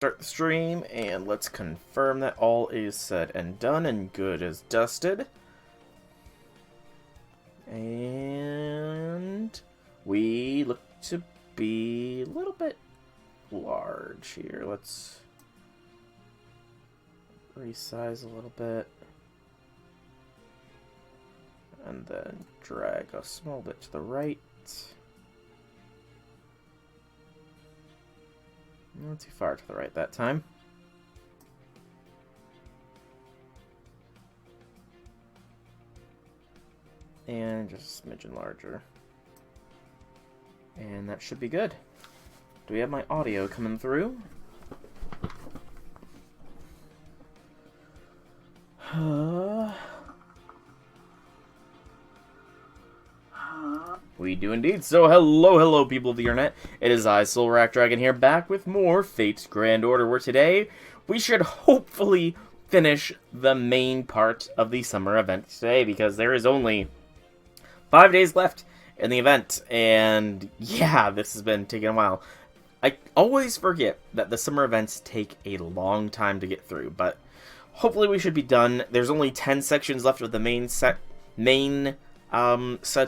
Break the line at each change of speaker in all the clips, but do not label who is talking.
Start the stream, and let's confirm that all is said and done and good as dusted. And we look to be a little bit large here. Let's resize a little bit. And then drag a small bit to the right. Not too far to the right that time. And just a smidgen larger. And that should be good. Do we have my audio coming through? We do indeed. So hello people of the internet. It is I, Soulrack Dragon here, back with more Fate's Grand Order, where today we should hopefully finish the main part of the summer event today, because there is only 5 days left in the event, and yeah, this has been taking a while. I always forget that the summer events take a long time to get through, but hopefully we should be done. There's only 10 sections left of the main set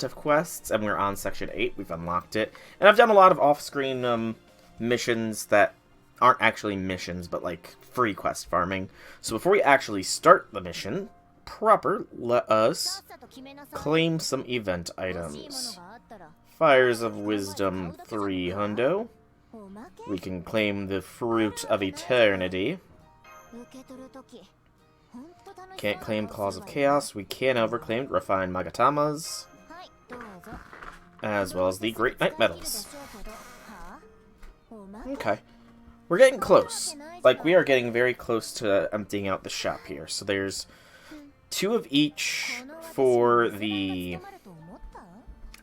of quests, and we're on section 8. We've unlocked it, and I've done a lot of off-screen missions that aren't actually missions, but like free quest farming. So before we actually start the mission proper, let us claim some event items. Fires of Wisdom 3 hundo. We can claim the Fruit of Eternity. Can't claim Claws of Chaos. We can overclaim Refined Magatamas, as well as the Great Knight Medals. Okay. We're getting close. Like, we are getting very close to emptying out the shop here. So there's 2 of each for the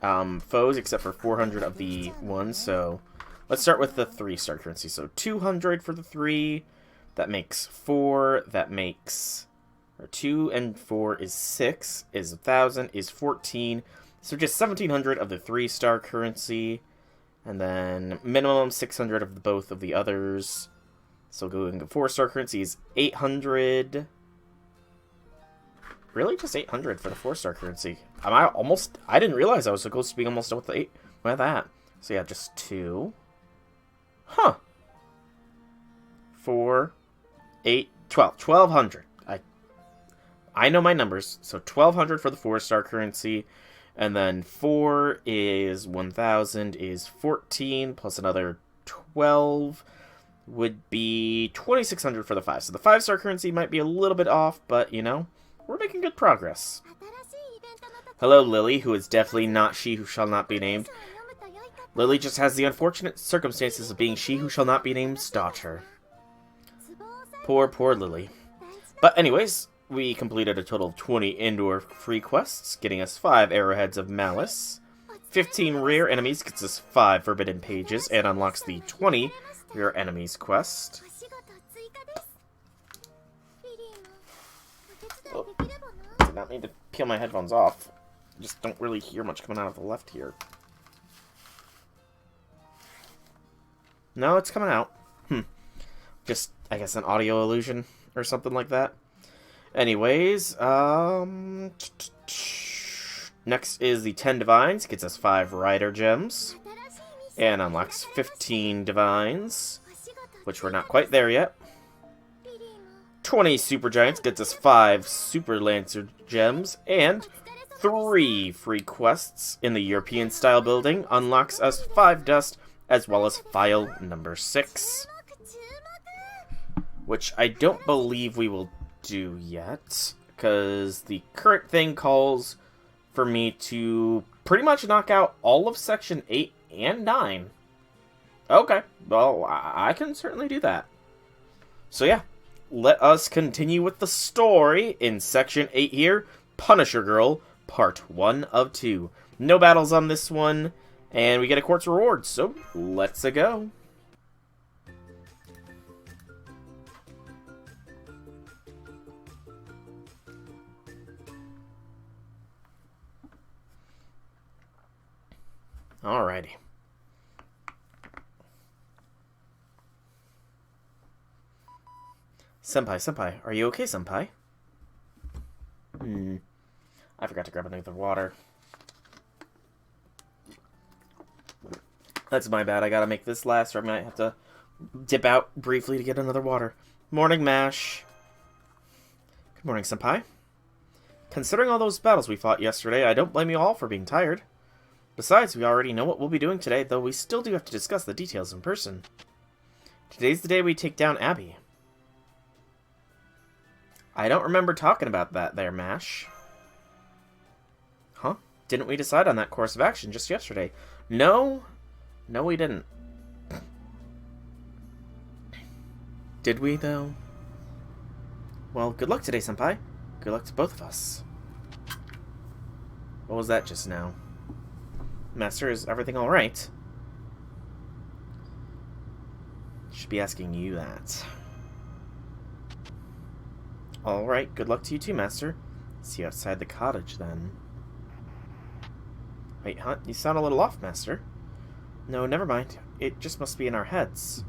foes, except for 400 of the ones. So let's start with the 3-star currency. So 200 for the 3. That makes 4. That makes... Or 2 and 4 is 6, is 1,000, is 14. So just 1,700 of the 3-star currency. And then minimum 600 of both of the others. So going to 4-star currency is 800. Really? Just 800 for the 4-star currency. I didn't realize I was supposed to be almost done with the 8 with that. So yeah, just 2. Huh. 4, 8, 12. 1,200. I know my numbers, so 1,200 for the 4-star currency, and then 4 is 1,000 is 14, plus another 12 would be 2,600 for the 5. So the 5-star currency might be a little bit off, but, you know, we're making good progress. Hello, Lily, who is definitely not she who shall not be named. Lily just has the unfortunate circumstances of being she who shall not be named's daughter. Poor Lily. But anyways... We completed a total of 20 indoor free quests, getting us 5 Arrowheads of Malice. 15 rare enemies gets us 5 forbidden pages, and unlocks the 20 rare enemies quest. Oh, did not mean to peel my headphones off. I just don't really hear much coming out of the left here. No, it's coming out. Just, I guess, an audio illusion or something like that. Anyways, next is the 10 Divines, gets us 5 Rider Gems, and unlocks 15 Divines, which we're not quite there yet. 20 Super Giants gets us 5 Super Lancer Gems, and 3 free quests in the European style building, unlocks us 5 Dust, as well as file number 6, which I don't believe we will do yet, because the current thing calls for me to pretty much knock out all of section 8 and 9. Okay, well, I can certainly do that. So yeah, let us continue with the story in section 8 here, Punisher Girl, part 1 of 2. No battles on this one, and we get a quartz reward, so let's go. Alrighty. Senpai, are you okay, Senpai? I forgot to grab another water. That's my bad. I gotta make this last, or I might have to dip out briefly to get another water. Morning, Mash. Good morning, Senpai. Considering all those battles we fought yesterday, I don't blame you all for being tired. Besides, we already know what we'll be doing today, though we still do have to discuss the details in person. Today's the day we take down Abby. I don't remember talking about that there, Mash. Huh? Didn't we decide on that course of action just yesterday? No, we didn't. Did we, though? Well, good luck today, Senpai. Good luck to both of us. What was that just now? Master, is everything alright? Should be asking you that. Alright, good luck to you too, Master. See you outside the cottage, then. Wait, huh? You sound a little off, Master. No, never mind. It just must be in our heads.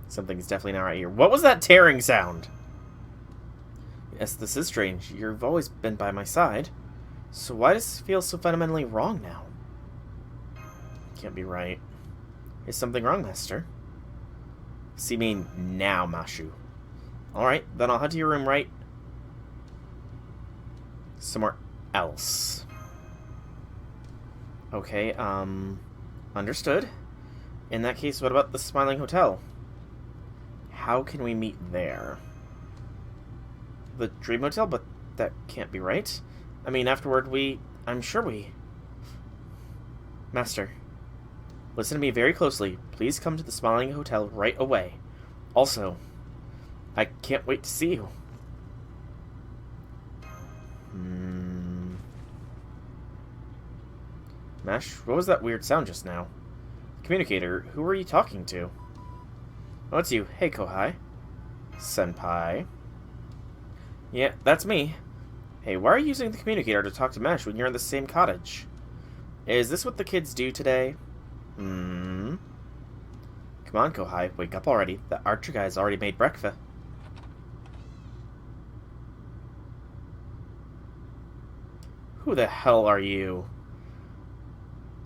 Something's definitely not right here. What was that tearing sound? Yes, this is strange. You've always been by my side. So why does it feel so fundamentally wrong now? Can't be right. Is something wrong, Master? See me now, Mashu. Alright, then I'll head to your room right somewhere else. Okay, understood. In that case, what about the Smiling Hotel? How can we meet there? The Dream Hotel? But that can't be right. I mean, afterward, I'm sure we... Master, listen to me very closely. Please come to the Smiling Hotel right away. Also, I can't wait to see you. Mash, what was that weird sound just now? Communicator, who were you talking to? Oh, it's you. Hey, Kohai. Senpai. Yeah, that's me. Hey, why are you using the communicator to talk to Mash when you're in the same cottage? Is this what the kids do today? Come on, Kohai, wake up already. The archer guy's already made breakfast. Who the hell are you?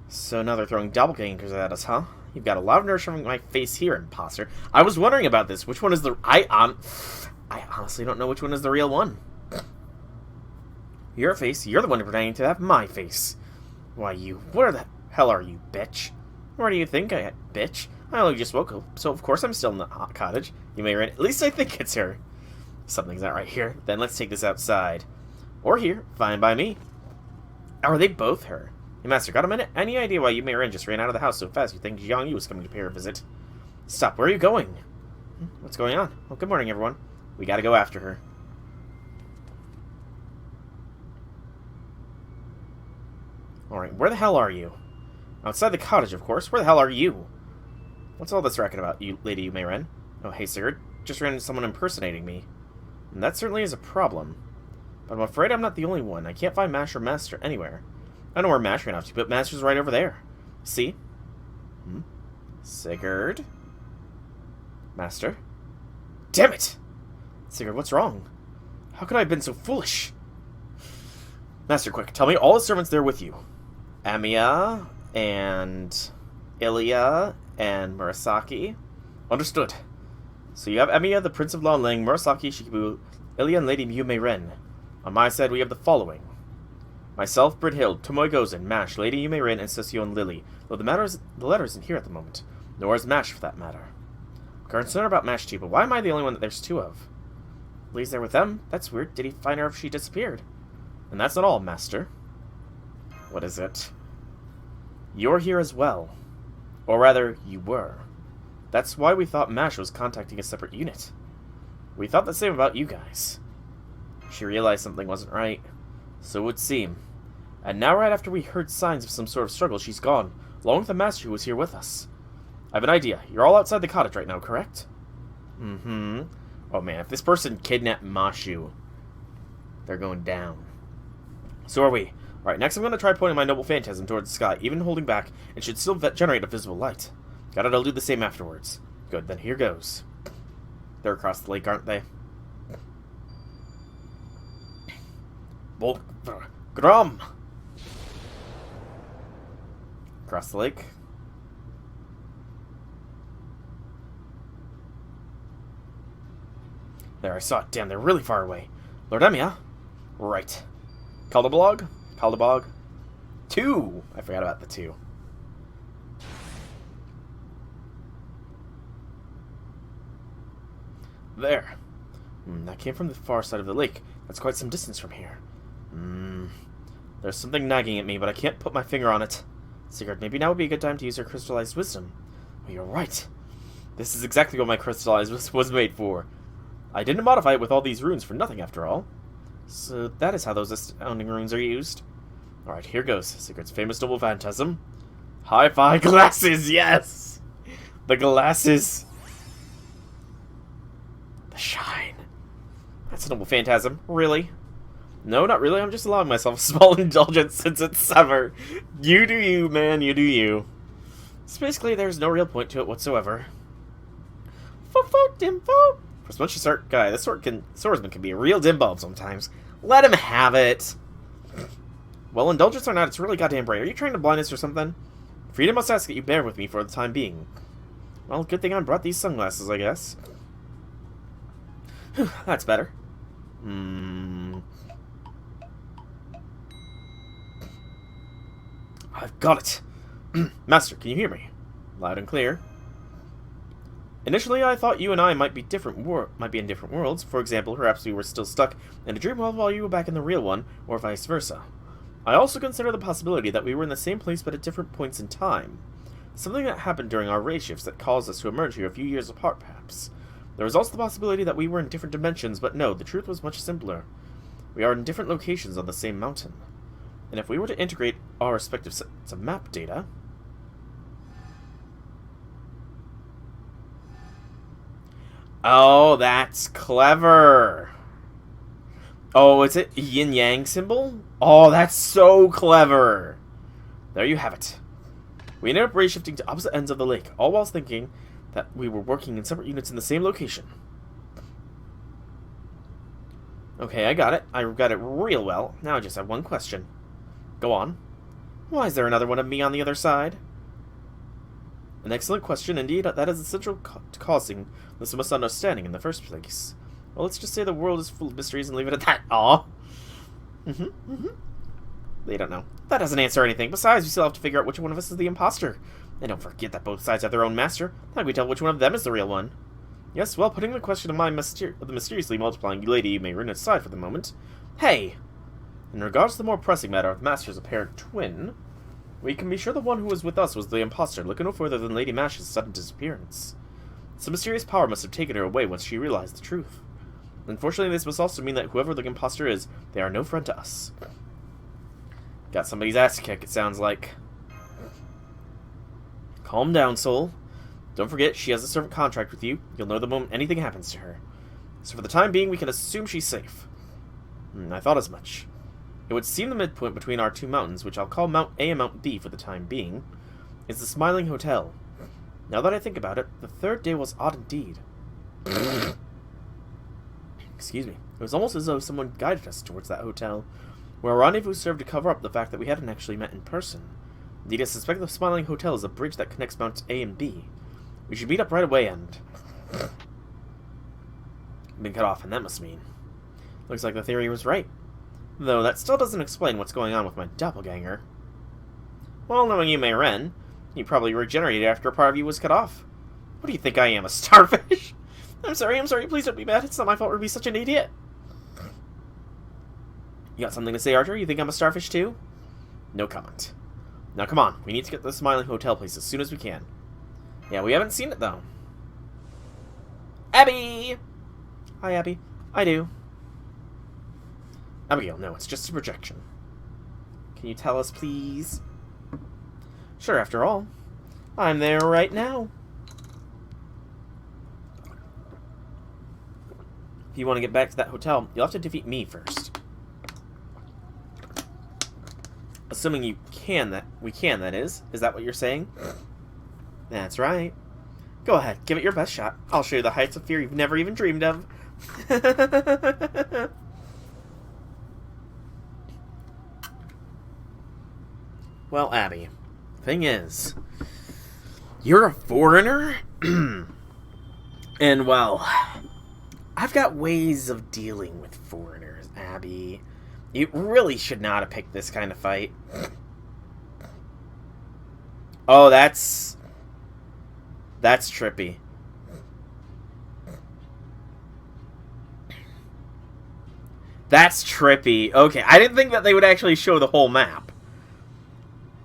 So now they're throwing doppelgangers at us, huh? You've got a lot of nerve showing my face here, imposter. I was wondering about this. Which one is the... I honestly don't know which one is the real one. Your face, you're the one pretending to have my face. Why, you... Where the hell are you, bitch? Where do you think I... Bitch? I only just woke up, so of course I'm still in the hot cottage. You may run... At least I think it's her. Something's not right here. Then let's take this outside. Or here. Fine by me. Are they both her? Hey, Master, got a minute? Any idea why you Ren just ran out of the house so fast you think Jiang Yu was coming to pay her a visit? Stop, where are you going? What's going on? Well, good morning, everyone. We gotta go after her. Alright, where the hell are you? Outside the cottage, of course. Where the hell are you? What's all this racket about, you Lady Ren? Oh, hey, Sigurd. Just ran into someone impersonating me. And that certainly is a problem. But I'm afraid I'm not the only one. I can't find Mash or Master anywhere. I know where Mash ran off to, but Master's right over there. See? Sigurd? Master? Damn it! Sigurd, what's wrong? How could I have been so foolish? Master, quick, tell me all the servants there with you. Amiya, and Ilya, and Murasaki. Understood. So you have Amiya, the Prince of Lanling, Murasaki, Shikibu, Ilya, and Lady Yume Ren. On my side, we have the following. Myself, Brynhild, Tomoe Gozen, Mash, Lady Yume Rin, and Session Lily. Though the letter isn't here at the moment. Nor is Mash, for that matter. I'm concerned about Mash too, but why am I the only one that there's two of? Lily's there with them? That's weird. Did he find her if she disappeared? And that's not all, Master. What is it? You're here as well. Or rather, you were. That's why we thought Mash was contacting a separate unit. We thought the same about you guys. She realized something wasn't right. So it would seem. And now right after we heard signs of some sort of struggle, she's gone, along with the Master who was here with us. I have an idea. You're all outside the cottage right now, correct? Oh man, if this person kidnapped Mashu, they're going down. So are we. Alright, next I'm going to try pointing my noble phantasm towards the sky, even holding back, and should still generate a visible light. Got it, I'll do the same afterwards. Good, then here goes. They're across the lake, aren't they? Grum! Across the lake. There, I saw it. Damn, they're really far away. Lord Emia? Right. Caldablog? Caldabog? 2! I forgot about the 2. There. That came from the far side of the lake. That's quite some distance from here. There's something nagging at me, but I can't put my finger on it. Sigurd, maybe now would be a good time to use your crystallized wisdom. Oh, you're right. This is exactly what my crystallized was made for. I didn't modify it with all these runes for nothing, after all. So that is how those astounding runes are used. Alright, here goes. Sigurd's famous double phantasm. Hi-fi glasses, yes! The glasses. The shine. That's a double phantasm. Really? No, not really. I'm just allowing myself a small indulgence since it's summer. You do you, man. You do you. So basically, there's no real point to it whatsoever. Dimbo. For as much as art guy, this swordsman can be a real dimbulb sometimes. Let him have it. Well, indulgence or not, it's really goddamn bright. Are you trying to blind us or something? Freedom must ask that you bear with me for the time being. Well, good thing I brought these sunglasses, I guess. That's better. I've got it. Master, can you hear me? Loud and clear. Initially, I thought you and I might be in different worlds. For example, perhaps we were still stuck in a dream world while you were back in the real one, or vice versa. I also consider the possibility that we were in the same place but at different points in time. Something that happened during our race shifts that caused us to emerge here a few years apart, perhaps. There was also the possibility that we were in different dimensions, but no, the truth was much simpler. We are in different locations on the same mountain. And if we were to integrate our respective sets of map data... Oh, that's clever! Oh, is it yin-yang symbol? Oh, that's so clever! There you have it. We ended up race shifting to opposite ends of the lake, all whilst thinking that we were working in separate units in the same location. Okay, I got it. I got it real well. Now I just have one question. Go on. Why is there another one of me on the other side? An excellent question, indeed. That is essential to causing this misunderstanding in the first place. Well, let's just say the world is full of mysteries and leave it at that. Aw. They don't know. That doesn't answer anything. Besides, we still have to figure out which one of us is the imposter. And don't forget that both sides have their own master. How can we tell which one of them is the real one? Yes, well, putting the question of the mysteriously multiplying lady you may ruin aside for the moment. Hey! In regards to the more pressing matter of Master's apparent twin, we can be sure the one who was with us was the imposter. Look no further than Lady Mash's sudden disappearance. Some mysterious power must have taken her away once she realized the truth. Unfortunately, this must also mean that whoever the imposter is, they are no friend to us. Got somebody's ass to kick, it sounds like. Calm down, soul. Don't forget, she has a servant contract with you. You'll know the moment anything happens to her. So for the time being, we can assume she's safe. I thought as much. It would seem the midpoint between our two mountains, which I'll call Mount A and Mount B for the time being, is the Smiling Hotel. Now that I think about it, the third day was odd indeed. Excuse me. It was almost as though someone guided us towards that hotel, where our rendezvous served to cover up the fact that we hadn't actually met in person. Indeed, I suspect the Smiling Hotel is a bridge that connects Mounts A and B. We should meet up right away and... been cut off, and that must mean... Looks like the theory was right. Though that still doesn't explain what's going on with my doppelganger. Well, knowing you, Mayren, you probably regenerated after a part of you was cut off. What do you think I am, a starfish? I'm sorry, please don't be mad. It's not my fault to be such an idiot. You got something to say, Archer? You think I'm a starfish too? No comment. Now come on, we need to get to the Smiling Hotel place as soon as we can. Yeah, we haven't seen it though. Abby! Hi, Abby. I do. Abigail, no, it's just a projection. Can you tell us, please? Sure, after all. I'm there right now. If you want to get back to that hotel, you'll have to defeat me first. Assuming you can, that is. Is that what you're saying? That's right. Go ahead, give it your best shot. I'll show you the heights of fear you've never even dreamed of. Well, Abby, thing is, you're a foreigner? And, well, I've got ways of dealing with foreigners, Abby. You really should not have picked this kind of fight. Oh, that's trippy. That's trippy. Okay, I didn't think that they would actually show the whole map.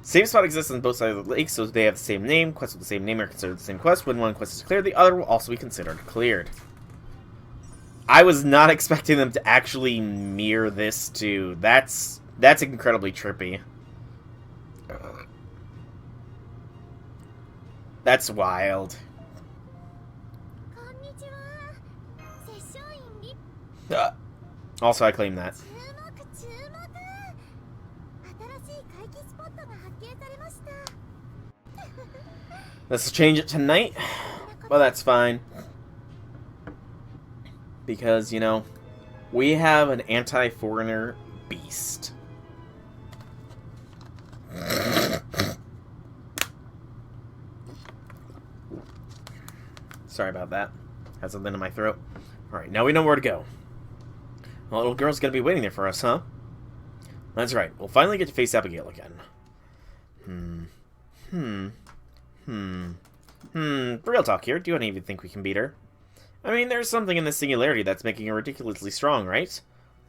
Same spot exists on both sides of the lake, so they have the same name. Quests with the same name are considered the same quest. When one quest is cleared, the other will also be considered cleared. I was not expecting them to actually mirror this too. That's incredibly trippy. That's wild. Also, I claim that. Let's change it tonight. Well, that's fine. Because, you know, we have an anti-foreigner beast. Sorry about that. Had something in my throat. Alright, now we know where to go. The little girl's gonna be waiting there for us, huh? That's right. We'll finally get to face Abigail again. Real talk here. Do you even think we can beat her? I mean, there's something in this singularity that's making her ridiculously strong, right?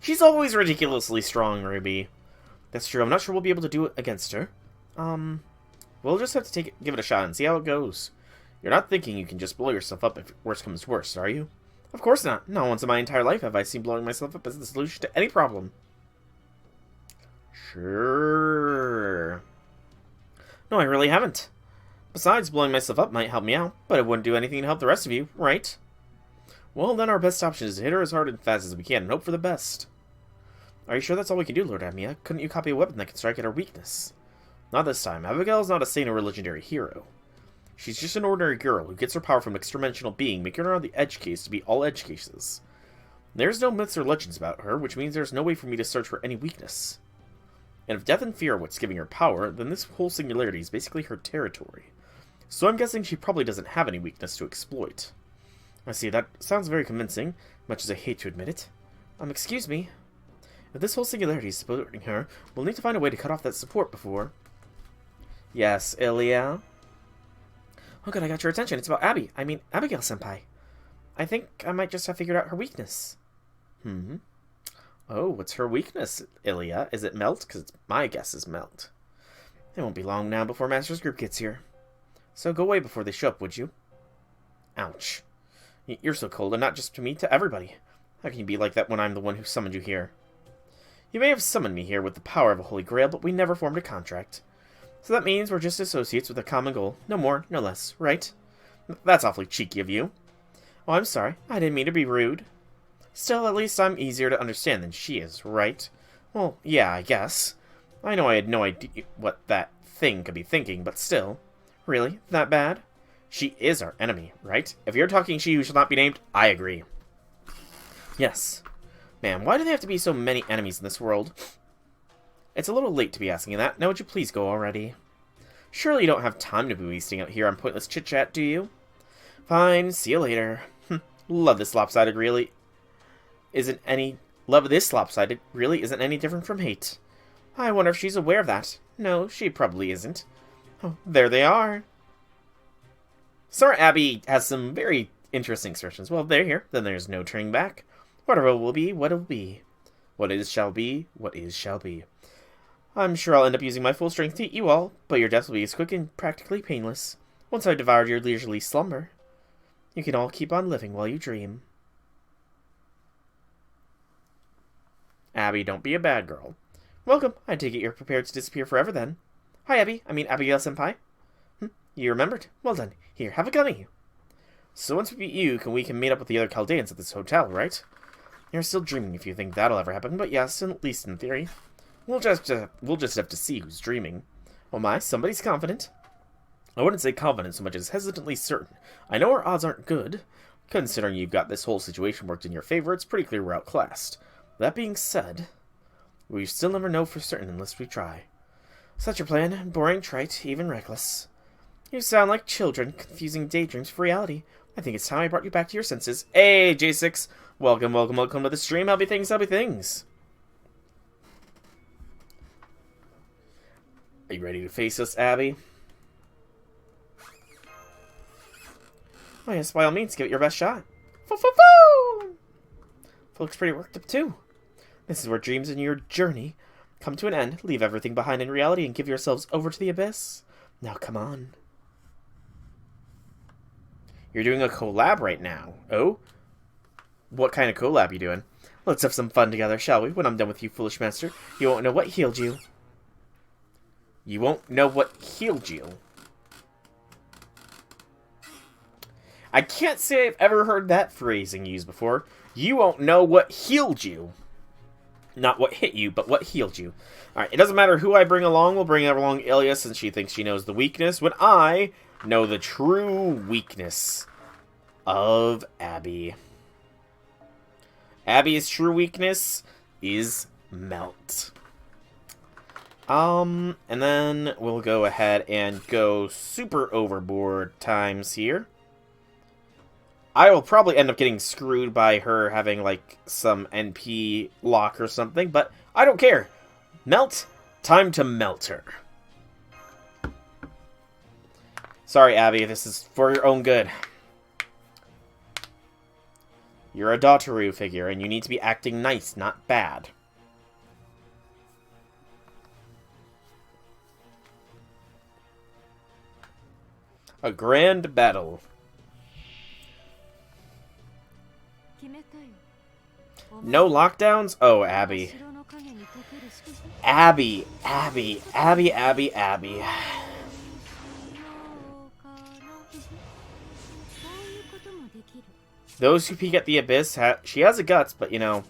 She's always ridiculously strong, Ruby. That's true. I'm not sure we'll be able to do it against her. We'll just have to give it a shot and see how it goes. You're not thinking you can just blow yourself up if worse comes worse, are you? Of course not. Not once in my entire life have I seen blowing myself up as the solution to any problem. Sure. No, I really haven't. Besides, blowing myself up might help me out, but it wouldn't do anything to help the rest of you, right? Well, then our best option is to hit her as hard and fast as we can and hope for the best. Are you sure that's all we can do, Lord Amia? Couldn't you copy a weapon that can strike at our weakness? Not this time. Abigail's not a saint or a legendary hero. She's just an ordinary girl who gets her power from an extra-dimensional being, making her on the edge case to be all edge cases. There's no myths or legends about her, which means there's no way for me to search for any weakness. And if death and fear are what's giving her power, then this whole singularity is basically her territory. So I'm guessing she probably doesn't have any weakness to exploit. I see, that sounds very convincing, much as I hate to admit it. Excuse me. If this whole singularity is supporting her, we'll need to find a way to cut off that support before. Yes, Ilya? Oh good, I got your attention. It's about Abby. I mean, Abigail-senpai. I think I might just have figured out her weakness. Oh, what's her weakness, Ilya? Is it melt? Because my guess is melt. It won't be long now before Master's group gets here. So go away before they show up, would you? Ouch. You're so cold, and not just to me, to everybody. How can you be like that when I'm the one who summoned you here? You may have summoned me here with the power of a holy grail, but we never formed a contract. So that means we're just associates with a common goal. No more, no less, right? That's awfully cheeky of you. Oh, I'm sorry. I didn't mean to be rude. Still, at least I'm easier to understand than she is, right? Well, yeah, I guess. I know I had no idea what that thing could be thinking, but still. Really? That bad? She is our enemy, right? If you're talking she who shall not be named, I agree. Yes. Man, why do there have to be so many enemies in this world? It's a little late to be asking that. Now would you please go already? Surely you don't have time to be wasting out here on pointless chit-chat, do you? Fine, see you later. Love this lopsided really isn't any different from hate. I wonder if she's aware of that. No, she probably isn't. Oh, there they are. Sorry, Abby has some very interesting expressions. Well, they're here. Then there's no turning back. Whatever will be, what will be. What is shall be, what is shall be. I'm sure I'll end up using my full strength to eat you all, but your death will be as quick and practically painless. Once I've devoured your leisurely slumber, you can all keep on living while you dream. Abby, don't be a bad girl. Welcome. I take it you're prepared to disappear forever then. Hi, Abby. I mean, Abigail-senpai. You remembered? Well done. Here, have a gummy. So once we beat you, we can meet up with the other Chaldeans at this hotel, right? You're still dreaming if you think that'll ever happen, but yes, at least in theory. We'll just have to see who's dreaming. Oh my, somebody's confident. I wouldn't say confident so much as hesitantly certain. I know our odds aren't good. Considering you've got this whole situation worked in your favor, it's pretty clear we're outclassed. That being said, we still never know for certain unless we try. Such a plan, boring, trite, even reckless. You sound like children, confusing daydreams for reality. I think it's time I brought you back to your senses. Hey, J6! Welcome to the stream. Happy things. Are you ready to face us, Abby? Oh yes, by all means, give it your best shot. Foo-foo-foo! Looks pretty worked up, too. This is where dreams and your journey come to an end. Leave everything behind in reality and give yourselves over to the abyss. Now, come on. You're doing a collab right now. Oh? What kind of collab you doing? Let's have some fun together, shall we? When I'm done with you, foolish master, you won't know what healed you. You won't know what healed you. I can't say I've ever heard that phrasing used before. You won't know what healed you. Not what hit you, but what healed you. Alright, it doesn't matter who I bring along. We'll bring along Ilya since she thinks she knows the weakness, when I know the true weakness of Abby. Abby's true weakness is melt. And then we'll go ahead and go super overboard times here. I will probably end up getting screwed by her having, like, some NP lock or something, but I don't care. Melt, time to melt her. Sorry, Abby, this is for your own good. You're a Dotaru figure, and you need to be acting nice, not bad. A grand battle. No lockdowns? Oh, Abby. Abby. Those who peek at the abyss, she has a guts, but you know.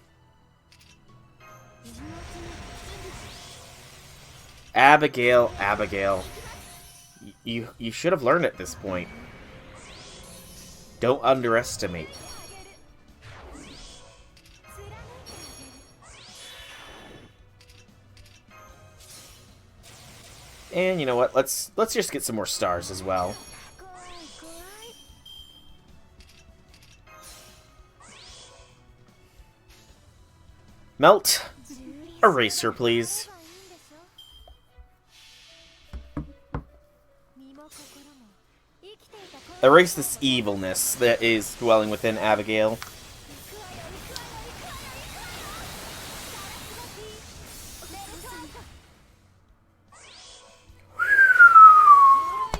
Abigail. You should have learned at this point. Don't underestimate. And you know what? Let's just get some more stars as well. Melt. Eraser, please. Erase this evilness that is dwelling within Abigail.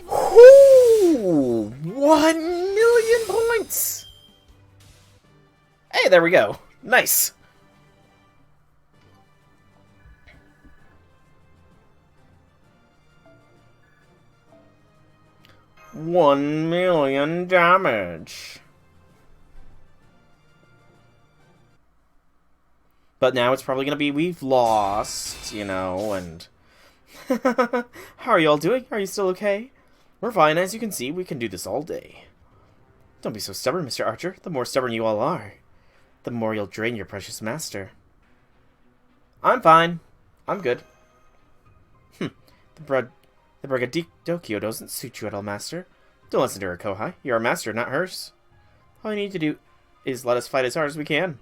Whoo! 1,000,000 points! Hey, there we go. Nice. $1,000,000 damage. But now it's probably gonna be we've lost, you know, and... How are you all doing? Are you still okay? We're fine, as you can see, we can do this all day. Don't be so stubborn, Mr. Archer. The more stubborn you all are, the more you'll drain your precious master. I'm fine. I'm good. The braggadocio doesn't suit you at all, master. Don't listen to her, Kohai. You're our master, not hers. All you need to do is let us fight as hard as we can.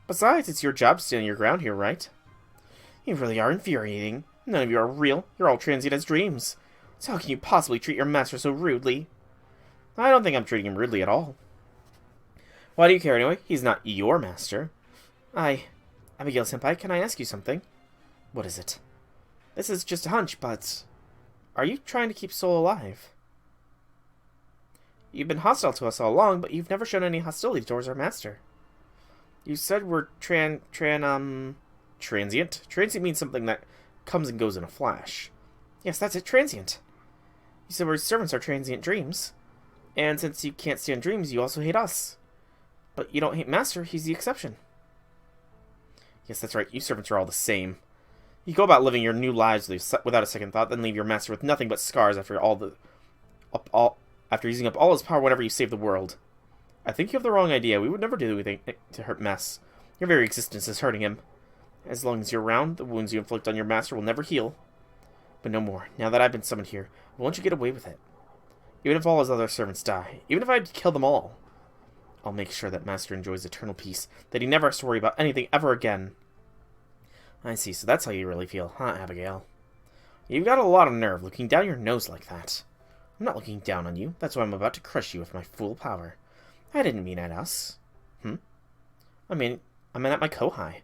Besides, it's your job standing your ground here, right? You really are infuriating. None of you are real. You're all transient as dreams. So how can you possibly treat your master so rudely? I don't think I'm treating him rudely at all. Why do you care anyway? He's not your master. Abigail-senpai, can I ask you something? What is it? This is just a hunch, but... Are you trying to keep Soul alive? You've been hostile to us all along, but you've never shown any hostility towards our master. You said we're transient? Transient means something that comes and goes in a flash. Yes, that's it, transient. You said our servants are transient dreams. And since you can't stand dreams, you also hate us. But you don't hate Master, he's the exception. Yes, that's right, you servants are all the same. You go about living your new lives without a second thought, then leave your master with nothing but scars after after using up all his power whenever you save the world. I think you have the wrong idea. We would never do anything to hurt Mess. Your very existence is hurting him. As long as you're around, the wounds you inflict on your master will never heal. But no more. Now that I've been summoned here, I want you to get away with it. Even if all his other servants die, even if I had to kill them all, I'll make sure that Master enjoys eternal peace, that he never has to worry about anything ever again. I see, so that's how you really feel, huh, Abigail? You've got a lot of nerve looking down your nose like that. I'm not looking down on you. That's why I'm about to crush you with my full power. I didn't mean at us. I meant at my Kohai.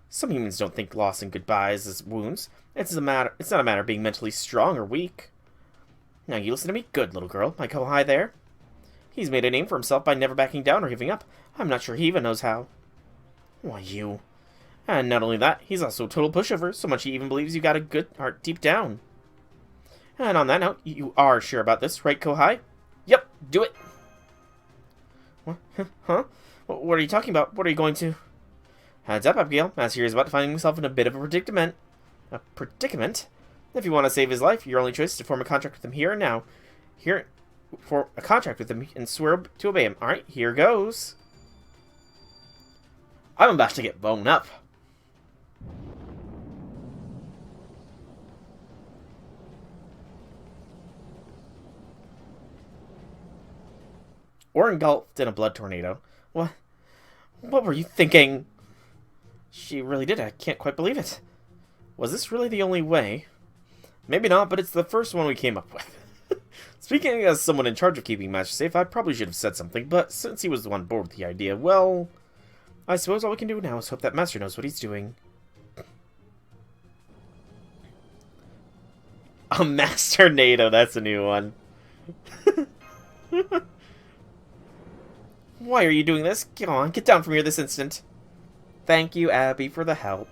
Some humans don't think loss and goodbyes as wounds. It's not a matter of being mentally strong or weak. Now you listen to me good, little girl. My Kohai there. He's made a name for himself by never backing down or giving up. I'm not sure he even knows how. Why, you. And not only that, he's also a total pushover, so much he even believes you got a good heart deep down. And on that note, you are sure about this, right, Kohai? Yep, do it. What? Huh? What are you talking about? What are you going to... Heads up, Abigail. Master here is about to find himself in a bit of a predicament. A predicament? If you want to save his life, your only choice is to form a contract with him here and now. Form a contract with him and swear to obey him. Alright, here goes. I'm about to get blown up. Or engulfed in a blood tornado. What were you thinking? She really did. I can't quite believe it. Was this really the only way? Maybe not, but it's the first one we came up with. Speaking as someone in charge of keeping Mashu safe, I probably should have said something, but since he was the one bored with the idea, well... I suppose all we can do now is hope that Master knows what he's doing. A Master NATO, that's a new one. Why are you doing this? Get on, get down from here this instant. Thank you, Abby, for the help.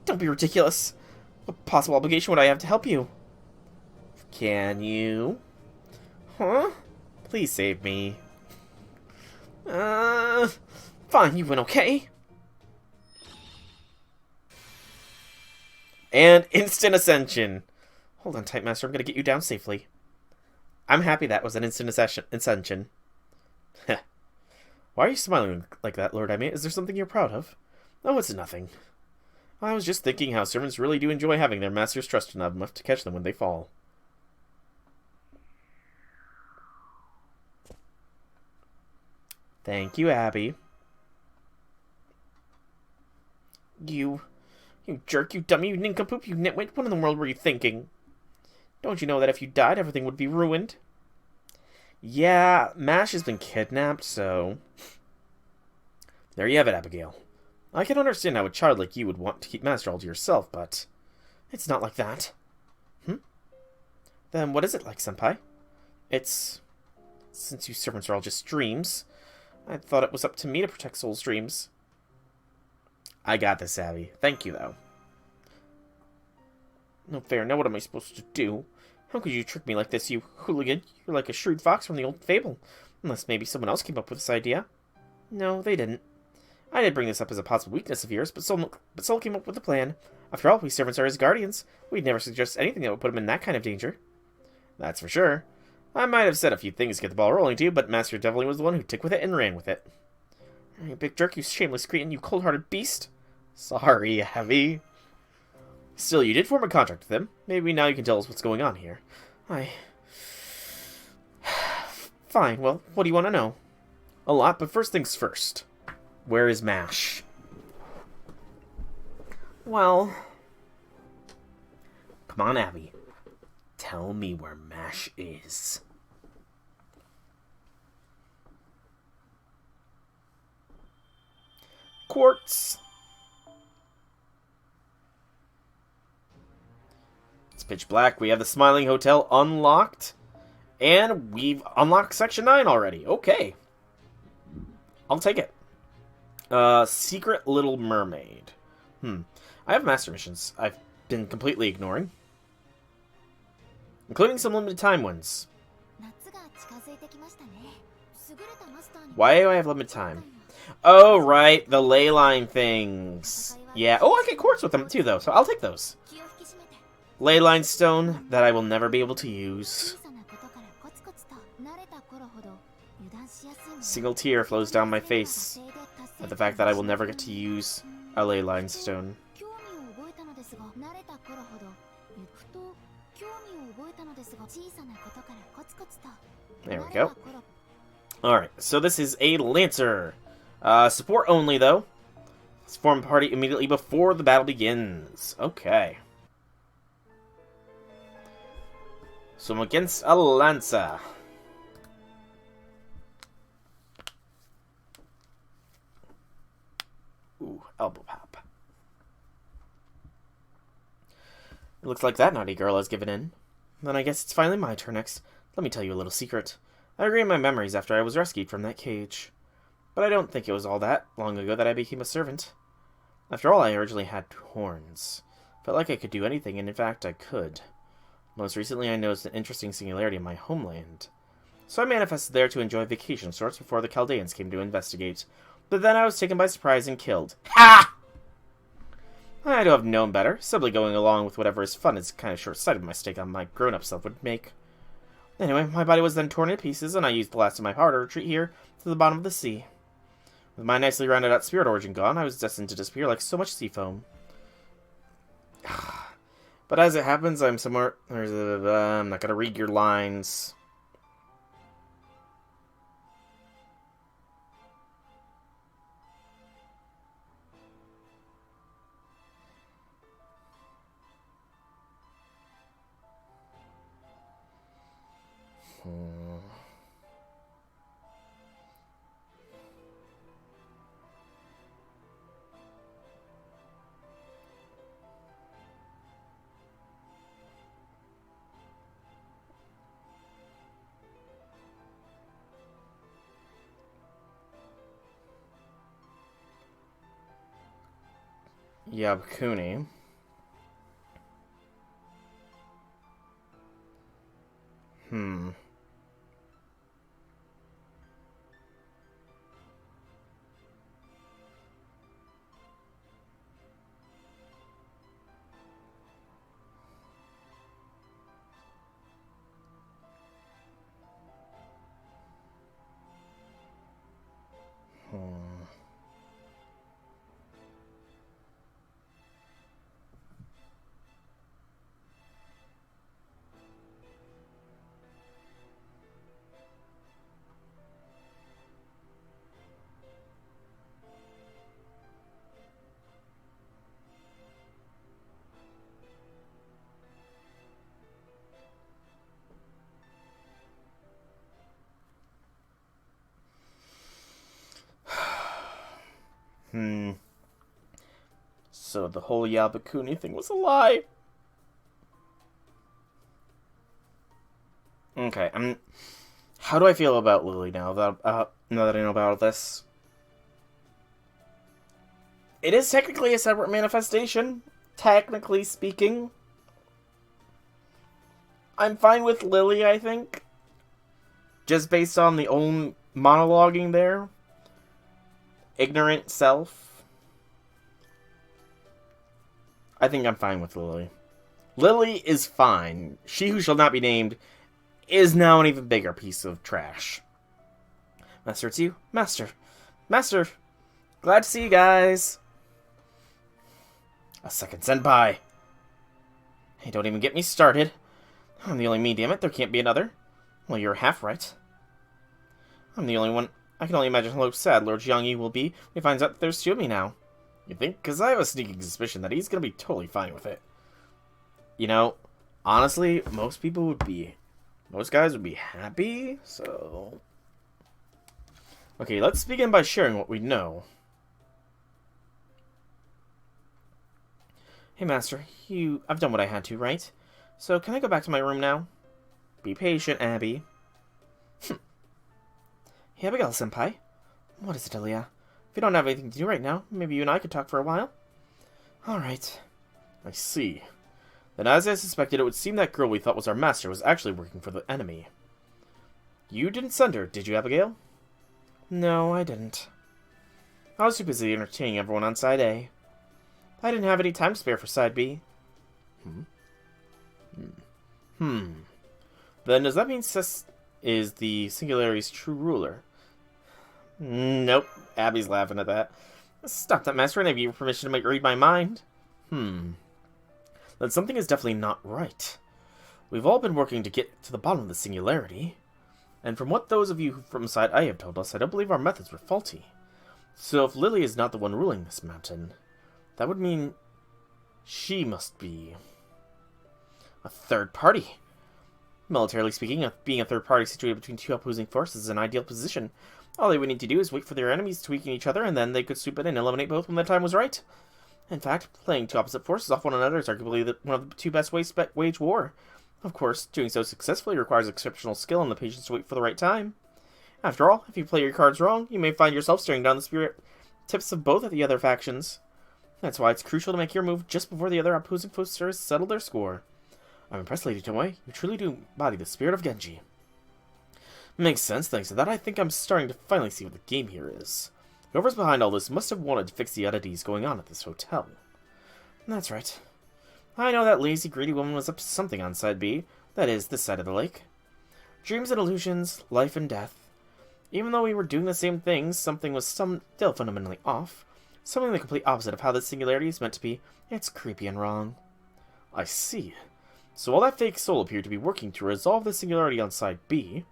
Don't be ridiculous. What possible obligation would I have to help you? Can you? Huh? Please save me. Fine, you win, okay? And instant ascension. Hold on tight, Master. I'm gonna get you down safely. I'm happy that was an instant ascension. Why are you smiling like that, Lord Emmy? Is there something you're proud of? Oh, it's nothing. I was just thinking how servants really do enjoy having their masters trust enough to catch them when they fall. Thank you, Abby. You jerk, you dummy, you nincompoop, you nitwit. What in the world were you thinking? Don't you know that if you died, everything would be ruined? Yeah, Mash has been kidnapped, so... There you have it, Abigail. I can understand how a child like you would want to keep Master all to yourself, but... It's not like that. Then what is it like, Senpai? It's... Since you servants are all just dreams, I thought it was up to me to protect Soul's dreams. I got this, Abby. Thank you, though. No fair. Now what am I supposed to do? How could you trick me like this, you hooligan? You're like a shrewd fox from the old fable. Unless maybe someone else came up with this idea. No, they didn't. I did bring this up as a possible weakness of yours, but Soul came up with a plan. After all, we servants are his guardians. We'd never suggest anything that would put him in that kind of danger. That's for sure. I might have said a few things to get the ball rolling to you, but Master definitely was the one who took with it and ran with it. You big jerk, you shameless cretin, you cold-hearted beast. Sorry, Abby. Still, you did form a contract with him. Maybe now you can tell us what's going on here. Fine, well, what do you want to know? A lot, but first things first. Where is Mash? Well... Come on, Abby. Tell me where Mash is. Quartz. It's pitch black. We have the Smiling Hotel unlocked. And we've unlocked Section 9 already. Okay. I'll take it. Secret Little Mermaid. I have master missions I've been completely ignoring. Including some limited time ones. Why do I have limited time? Oh, right, the ley line things. Yeah. Oh, I get quartz with them too, though, so I'll take those. Ley line stone that I will never be able to use. Single tear flows down my face at the fact that I will never get to use a ley line stone. There we go. Alright, so this is a Lancer. Support only, though. Let's form a party immediately before the battle begins. Okay. So I'm against a Lancer. Ooh, elbow pop. It looks like that naughty girl has given in. Then I guess it's finally my turn next. Let me tell you a little secret. I regained my memories after I was rescued from that cage. But I don't think it was all that long ago that I became a servant. After all, I originally had horns. Felt like I could do anything, and in fact, I could. Most recently, I noticed an interesting singularity in my homeland. So I manifested there to enjoy vacation sorts before the Chaldeans came to investigate. But then I was taken by surprise and killed. Ha! I'd have known better. Simply going along with whatever is fun is kind of short-sighted mistake on my grown-up self would make. Anyway, my body was then torn in pieces, and I used the last of my power to retreat here to the bottom of the sea. With my nicely rounded-out spirit origin gone, I was destined to disappear like so much sea foam. But as it happens, I'm somewhere... I'm not gonna read your lines. Yabkuni. So the whole Yabakuni thing was a lie. Okay, how do I feel about Lily now that I know about this? It is technically a separate manifestation, technically speaking. I'm fine with Lily, I think. Just based on the own monologuing there. Ignorant self. I think I'm fine with Lily. Lily is fine. She who shall not be named is now an even bigger piece of trash. Master, it's you? Master. Master. Glad to see you guys. A second senpai. Hey, don't even get me started. I'm the only me, damn it. There can't be another. Well, you're half right. I'm the only one. I can only imagine how sad Lord Jiangyi will be when he finds out that there's two of me now. You think? Because I have a sneaking suspicion that he's going to be totally fine with it. You know, honestly, most guys would be happy, so... Okay, let's begin by sharing what we know. Hey, Master, I've done what I had to, right? So, can I go back to my room now? Be patient, Abby. Hey, Abigail-senpai. What is it, Aaliyah? If you don't have anything to do right now, maybe you and I could talk for a while? Alright. I see. Then as I suspected, it would seem that girl we thought was our master was actually working for the enemy. You didn't send her, did you, Abigail? No, I didn't. I was too busy entertaining everyone on Side A. I didn't have any time to spare for Side B. Then does that mean Sis is the Singularity's true ruler? Nope. Abby's laughing at that. Stop that, Master, and I give you permission to read my mind. Then something is definitely not right. We've all been working to get to the bottom of the Singularity. And from what those of you from Side A have told us, I don't believe our methods were faulty. So if Lily is not the one ruling this mountain, that would mean she must be a third party. Militarily speaking, being a third party situated between two opposing forces is an ideal position. All they would need to do is wait for their enemies to weaken each other, and then they could swoop in and eliminate both when the time was right. In fact, playing two opposite forces off one another is arguably one of the two best ways to wage war. Of course, doing so successfully requires exceptional skill and the patience to wait for the right time. After all, if you play your cards wrong, you may find yourself staring down the spirit tips of both of the other factions. That's why it's crucial to make your move just before the other opposing forces settle their score. I'm impressed, Lady Tomoe. You truly do embody the spirit of Genji. Makes sense, thanks to that. I think I'm starting to finally see what the game here is. Whoever's behind all this must have wanted to fix the oddities going on at this hotel. That's right. I know that lazy, greedy woman was up to something on Side B. That is, this side of the lake. Dreams and illusions, life and death. Even though we were doing the same things, something was still fundamentally off. Something the complete opposite of how the Singularity is meant to be. It's creepy and wrong. I see. So while that fake soul appeared to be working to resolve the Singularity on Side B,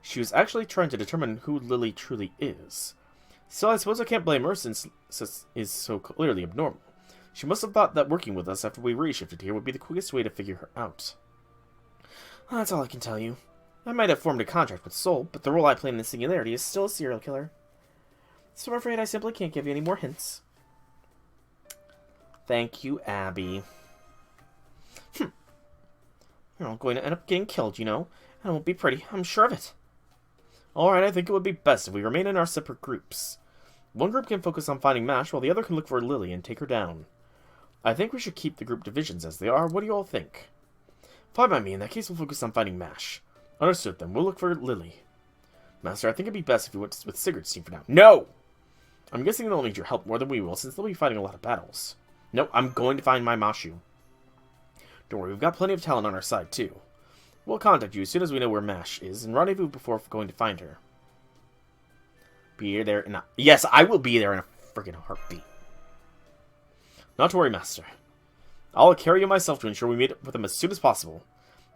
she was actually trying to determine who Lily truly is. Still, I suppose I can't blame her since is so clearly abnormal. She must have thought that working with us after we reshifted here would be the quickest way to figure her out. That's all I can tell you. I might have formed a contract with Soul, but the role I play in the Singularity is still a serial killer. So I'm afraid I simply can't give you any more hints. Thank you, Abby. You're all going to end up getting killed, you know, and it won't be pretty, I'm sure of it. Alright, I think it would be best if we remain in our separate groups. One group can focus on finding Mash, while the other can look for Lily and take her down. I think we should keep the group divisions as they are. What do you all think? Fine by me. In that case, we'll focus on finding Mash. Understood, then. We'll look for Lily. Master, I think it'd be best if you went with Sigurd's team for now. No! I'm guessing they'll need your help more than we will, since they'll be fighting a lot of battles. Nope, I'm going to find my Mashu. Don't worry, we've got plenty of talent on our side, too. We'll contact you as soon as we know where Mash is, and rendezvous before going to find her. Be there in a... Yes, I will be there in a friggin' heartbeat. Not to worry, Master. I'll carry you myself to ensure we meet up with them as soon as possible.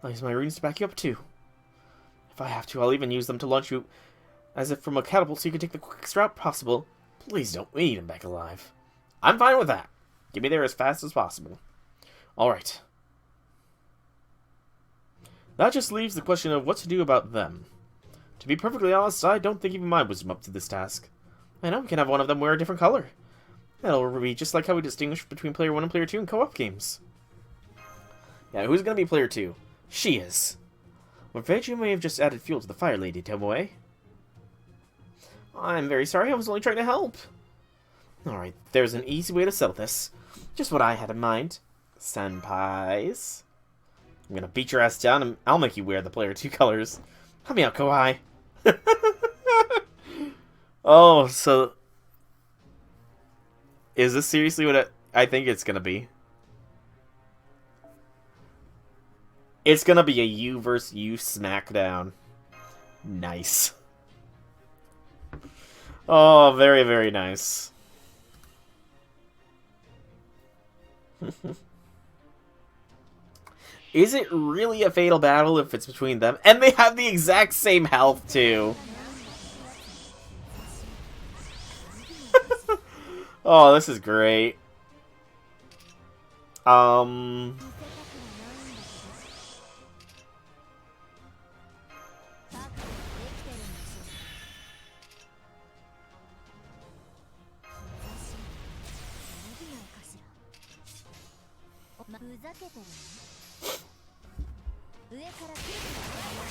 I'll use my rings to back you up, too. If I have to, I'll even use them to launch you as if from a catapult so you can take the quickest route possible. Please don't. We need him back alive. I'm fine with that. Get me there as fast as possible. Alright. That just leaves the question of what to do about them. To be perfectly honest, I don't think even my wisdom up to this task. I know we can have one of them wear a different color. That'll be just like how we distinguish between player 1 and player 2 in co-op games. Yeah, who's gonna be player 2? She is. I'm afraid you may have just added fuel to the fire, Lady Tomoe. I'm very sorry, I was only trying to help. Alright, there's an easy way to settle this. Just what I had in mind. Senpais. I'm gonna beat your ass down and I'll make you wear the player 2 colors. Help me out, Kawhi. Oh, so... Is this seriously what I think it's gonna be? It's gonna be a you versus you smackdown. Nice. Oh, very, very nice. Is it really a fatal battle if it's between them? And they have the exact same health, too. Oh, this is great.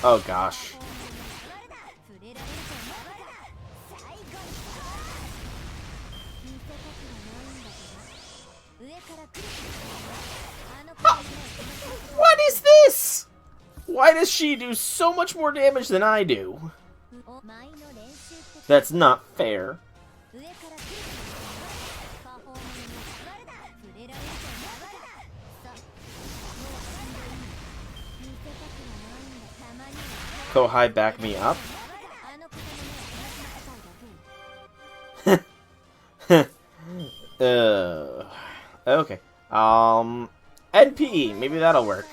Oh gosh. What is this? Why does she do so much more damage than I do? That's not fair. Kohai, back me up. Okay. NP, maybe that'll work.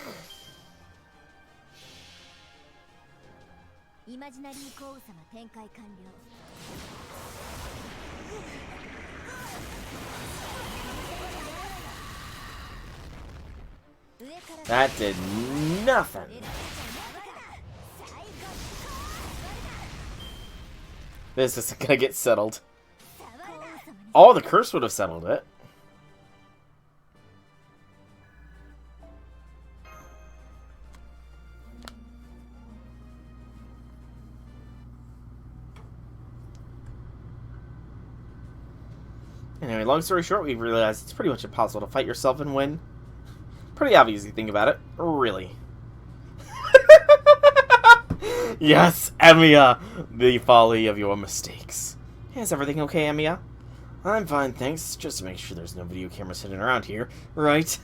That did nothing. This isn't gonna get settled. Oh, the curse would have settled it. Anyway, long story short, we've realized it's pretty much impossible to fight yourself and win. Pretty obvious if you think about it. Really. Yes, Emiya! The folly of your mistakes. Is everything okay, Emiya? I'm fine, thanks. Just to make sure there's no video cameras sitting around here, right?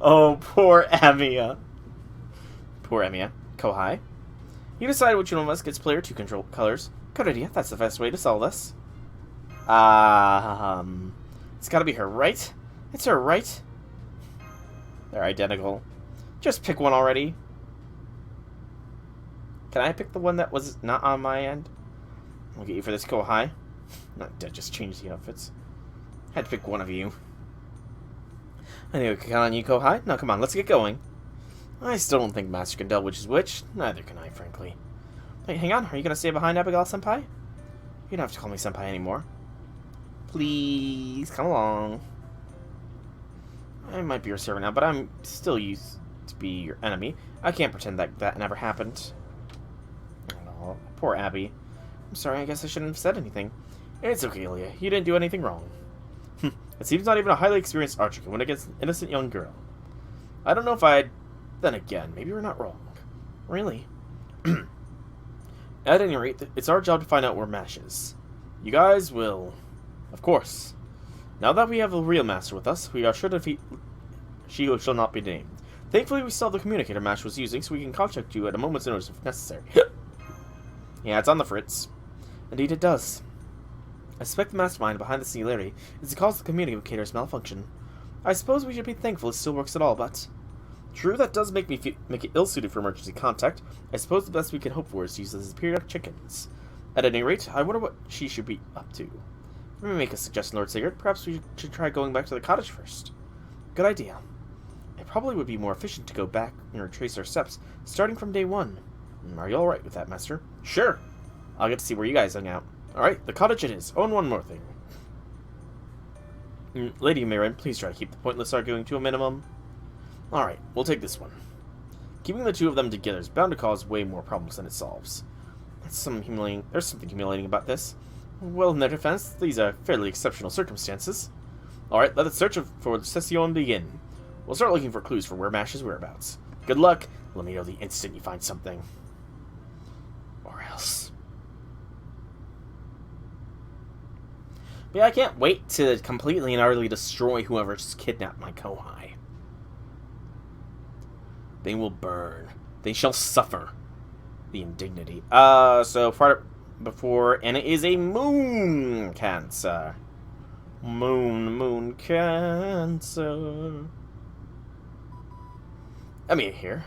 Oh, poor Emiya. Poor Emiya. Kohai. You decide which one of us gets player 2 control colors. Good idea. That's the best way to solve this. It's gotta be her, right? It's her, right? They're identical. Just pick one already. Can I pick the one that was not on my end? I'll get you for this, Kohai. Not dead, just change the outfits. Had to pick one of you. Anyway, we can count on you, Kohai. Now come on, let's get going. I still don't think Master can tell which is which. Neither can I, frankly. Wait, hang on. Are you gonna stay behind, Abigail-senpai? You don't have to call me senpai anymore. Please, come along. I might be your servant now, but I'm still used to be your enemy. I can't pretend that that never happened. Oh, poor Abby. I'm sorry, I guess I shouldn't have said anything. It's okay, Ilya. You didn't do anything wrong. It seems not even a highly experienced archer can win against an innocent young girl. I don't know if I'd... Then again, maybe we're not wrong. Really? At any rate, it's our job to find out where Mash is. You guys will... Of course. Now that we have the real master with us, we are sure to defeat... She who shall not be named. Thankfully, we still have the communicator Mash was using, so we can contact you at a moment's notice if necessary. Yeah, it's on the fritz. Indeed it does. I suspect the mastermind behind the singularity is the cause of the communicator's malfunction. I suppose we should be thankful it still works at all, but... True, that does make it ill-suited for emergency contact. I suppose the best we can hope for is to use these periodic chickens. At any rate, I wonder what she should be up to. Let me make a suggestion, Lord Sigurd. Perhaps we should try going back to the cottage first. Good idea. It probably would be more efficient to go back and retrace our steps, starting from day 1. Are you alright with that, Master? Sure. I'll get to see where you guys hung out. Alright, the cottage it is. Oh, and one more thing. Lady Mirren, please try to keep the pointless arguing to a minimum. Alright, we'll take this one. Keeping the two of them together is bound to cause way more problems than it solves. There's something humiliating about this. Well, in their defense, these are fairly exceptional circumstances. Alright, let the search for the Session begin. We'll start looking for clues for where Mash's whereabouts. Good luck. Let me know the instant you find something. Or else. But yeah, I can't wait to completely and utterly destroy whoever just kidnapped my Kohai. They will burn. They shall suffer the indignity. So part before, and it is a moon cancer. Moon cancer. I mean, here.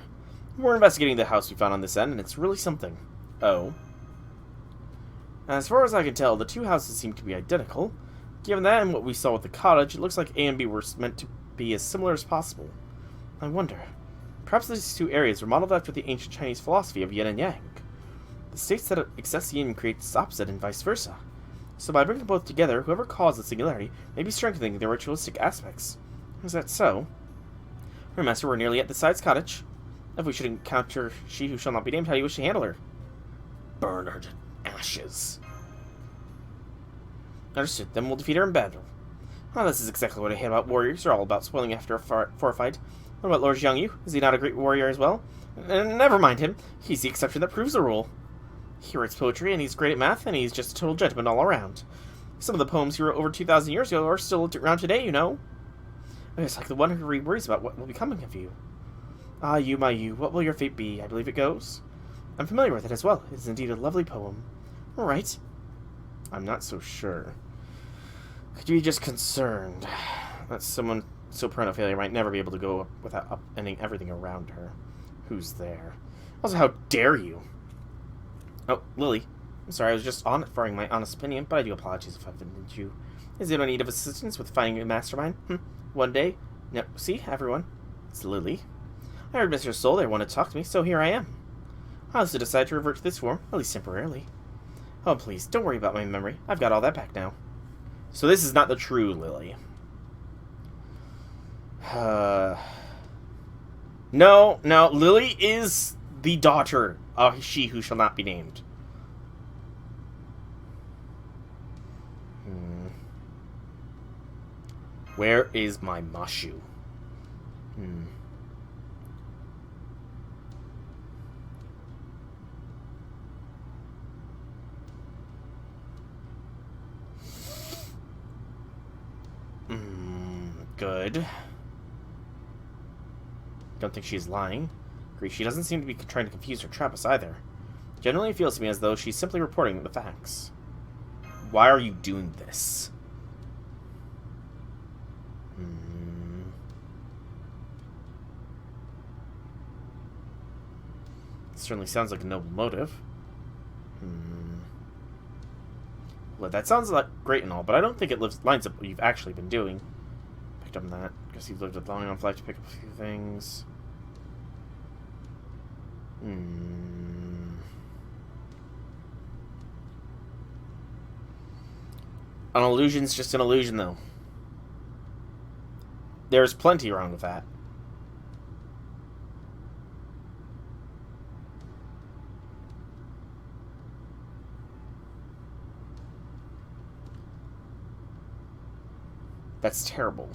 We're investigating the house we found on this end, and it's really something. Oh. As far as I can tell, the two houses seem to be identical. Given that and what we saw with the cottage, it looks like A and B were meant to be as similar as possible. I wonder. Perhaps these two areas were modeled after the ancient Chinese philosophy of yin and yang. The states that excess yin creates opposite and vice versa. So by bringing both together, whoever caused the singularity may be strengthening their ritualistic aspects. Is that so? Master, we're nearly at the side's cottage. If we should encounter she who shall not be named, how do you wish to handle her? Burn her to ashes. Understood. Then we'll defeat her in battle. Oh, this is exactly what I hate about warriors. They're all about spoiling after a fight. What about Lord Xiangyu? Is he not a great warrior as well? Never mind him. He's the exception that proves the rule. He writes poetry, and he's great at math, and he's just a total gentleman all around. Some of the poems he wrote over 2,000 years ago are still around today, you know. It's like the one who worries about what will be coming of you. Ah, you, my you, what will your fate be? I believe it goes. I'm familiar with it as well. It is indeed a lovely poem. All right. I'm not so sure. Could you be just concerned that someone so prone to failure might never be able to go without upending everything around her? Who's there? Also, how dare you? Oh, Lily. I'm sorry, I was just offering my honest opinion, but I do apologize if I've offended you. Is anyone in need of assistance with finding a mastermind? One day? No, see, everyone. It's Lily. I heard Mr. Soul there wanted to talk to me, so here I am. I also decided to revert to this form, at least temporarily. Oh, please, don't worry about my memory. I've got all that back now. So this is not the true Lily. No, Lily is the daughter of she who shall not be named. Where is my Mashu? Good. Don't think she's lying. Agree, she doesn't seem to be trying to confuse or trap us either. Generally, it feels to me as though she's simply reporting the facts. Why are you doing this? Certainly sounds like a noble motive. Well, that sounds like great and all, but I don't think it lines up with what you've actually been doing. Picked up on that. Guess you've lived with long enough life to pick up a few things. An illusion's just an illusion, though. There's plenty wrong with that. That's terrible.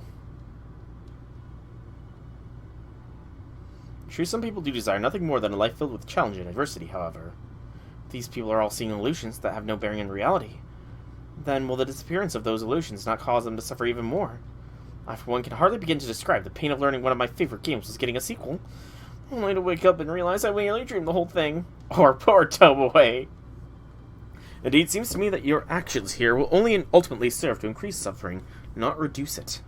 True, some people do desire nothing more than a life filled with challenge and adversity, however. These people are all seeing illusions that have no bearing in reality. Then will the disappearance of those illusions not cause them to suffer even more? I, for one, can hardly begin to describe the pain of learning one of my favorite games was getting a sequel, only to wake up and realize I merely dreamed the whole thing. Or poor Tomoe. Indeed, it seems to me that your actions here will only ultimately serve to increase suffering, not reduce it.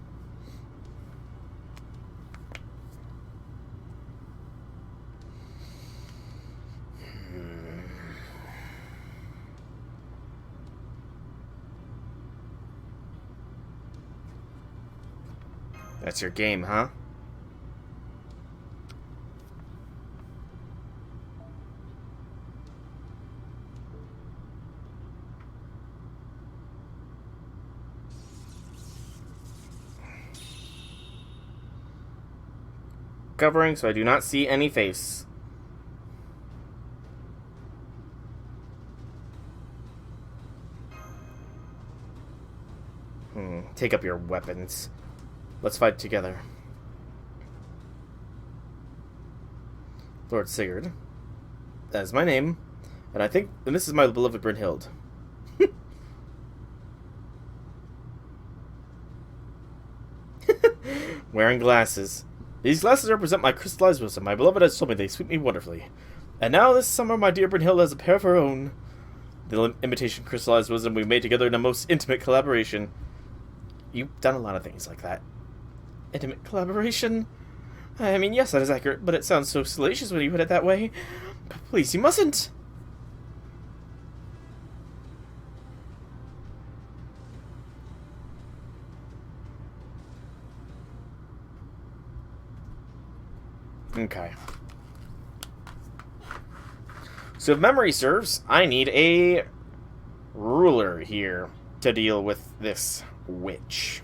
That's your game, huh? Covering so I do not see any face. Take up your weapons. Let's fight together. Lord Sigurd. That is my name. And I think this is my beloved Brynhild. Wearing glasses. These glasses represent my crystallized wisdom. My beloved has told me they suit me wonderfully. And now this summer my dear Brynhild has a pair of her own. The imitation crystallized wisdom we made together in a most intimate collaboration. You've done a lot of things like that. Intimate collaboration? I mean, yes, that is accurate, but it sounds so salacious when you put it that way. Please, you mustn't. Okay. So if memory serves, I need a ruler here to deal with this witch.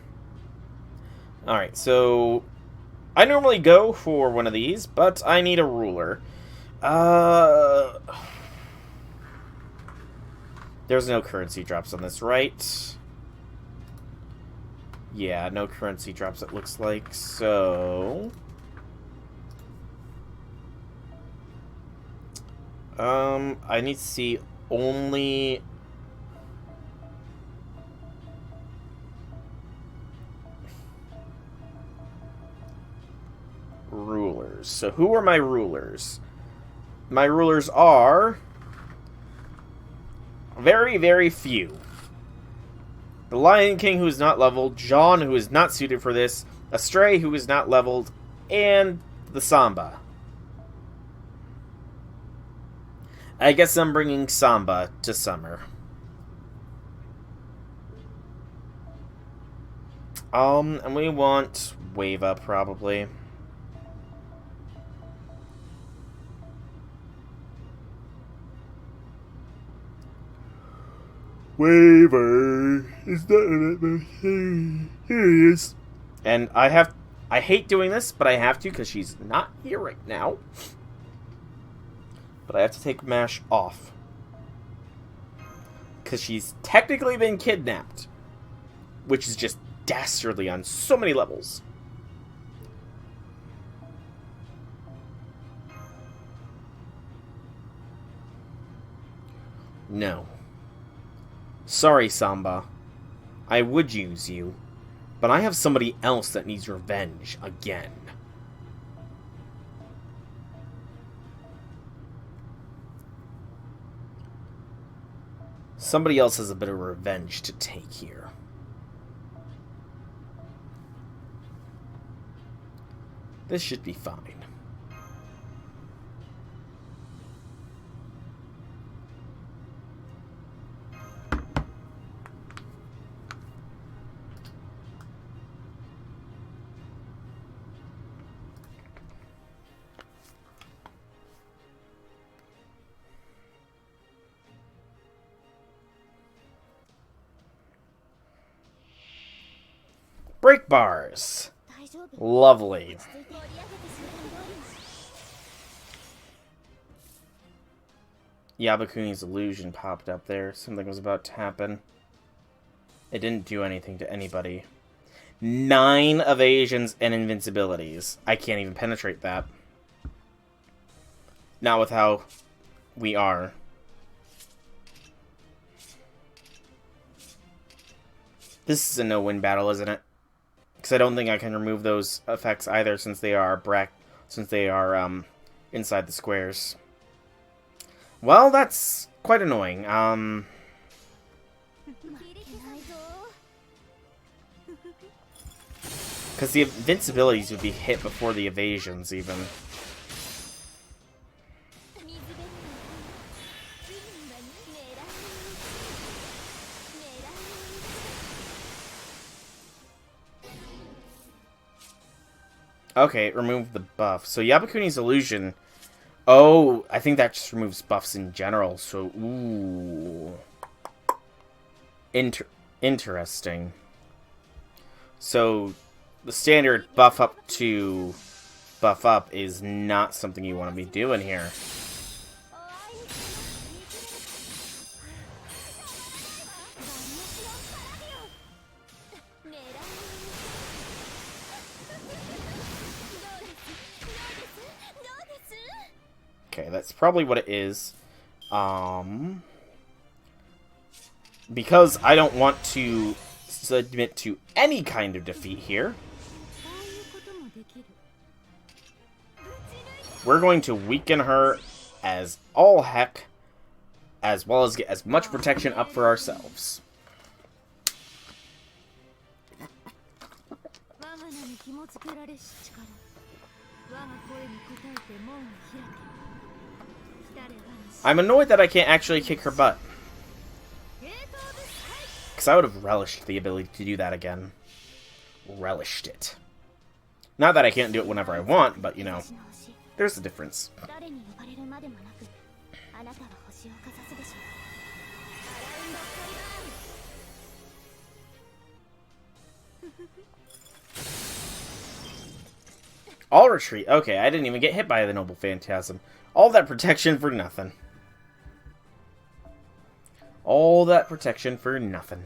Alright, so I normally go for one of these, but I need a ruler. There's no currency drops on this, right? Yeah, no currency drops, it looks like, so... I need to see only... rulers. So who are my rulers? My rulers are... very, very few. The Lion King, who is not leveled. John, who is not suited for this. Astray, who is not leveled. And the Samba. I guess I'm bringing Samba to Summer. And we want Wava, probably. Waiver is not. Here he is. And I hate doing this, but I have to because she's not here right now. But I have to take Mash off because she's technically been kidnapped, which is just dastardly on so many levels. No. Sorry, Samba. I would use you, but I have somebody else that needs revenge again. Somebody else has a bit of revenge to take here. This should be fine. Break bars. Lovely. Yabakuni's illusion popped up there. Something was about to happen. It didn't do anything to anybody. 9 evasions and invincibilities. I can't even penetrate that. Not with how we are. This is a no-win battle, isn't it? Because I don't think I can remove those effects either, since they are inside the squares. Well, that's quite annoying. Because the invincibilities would be hit before the evasions, even. Okay, remove the buff. So Yabakuni's illusion... Oh, I think that just removes buffs in general, so... Ooh. Interesting. So, the standard buff up to buff up is not something you want to be doing here. Okay, that's probably what it is. Because I don't want to submit to any kind of defeat here, we're going to weaken her as all heck, as well as get as much protection up for ourselves. I'm annoyed that I can't actually kick her butt. Because I would have relished the ability to do that again. Relished it. Not that I can't do it whenever I want, but, you know, there's a difference. All retreat. Okay, I didn't even get hit by the Noble Phantasm. All that protection for nothing. All that protection for nothing.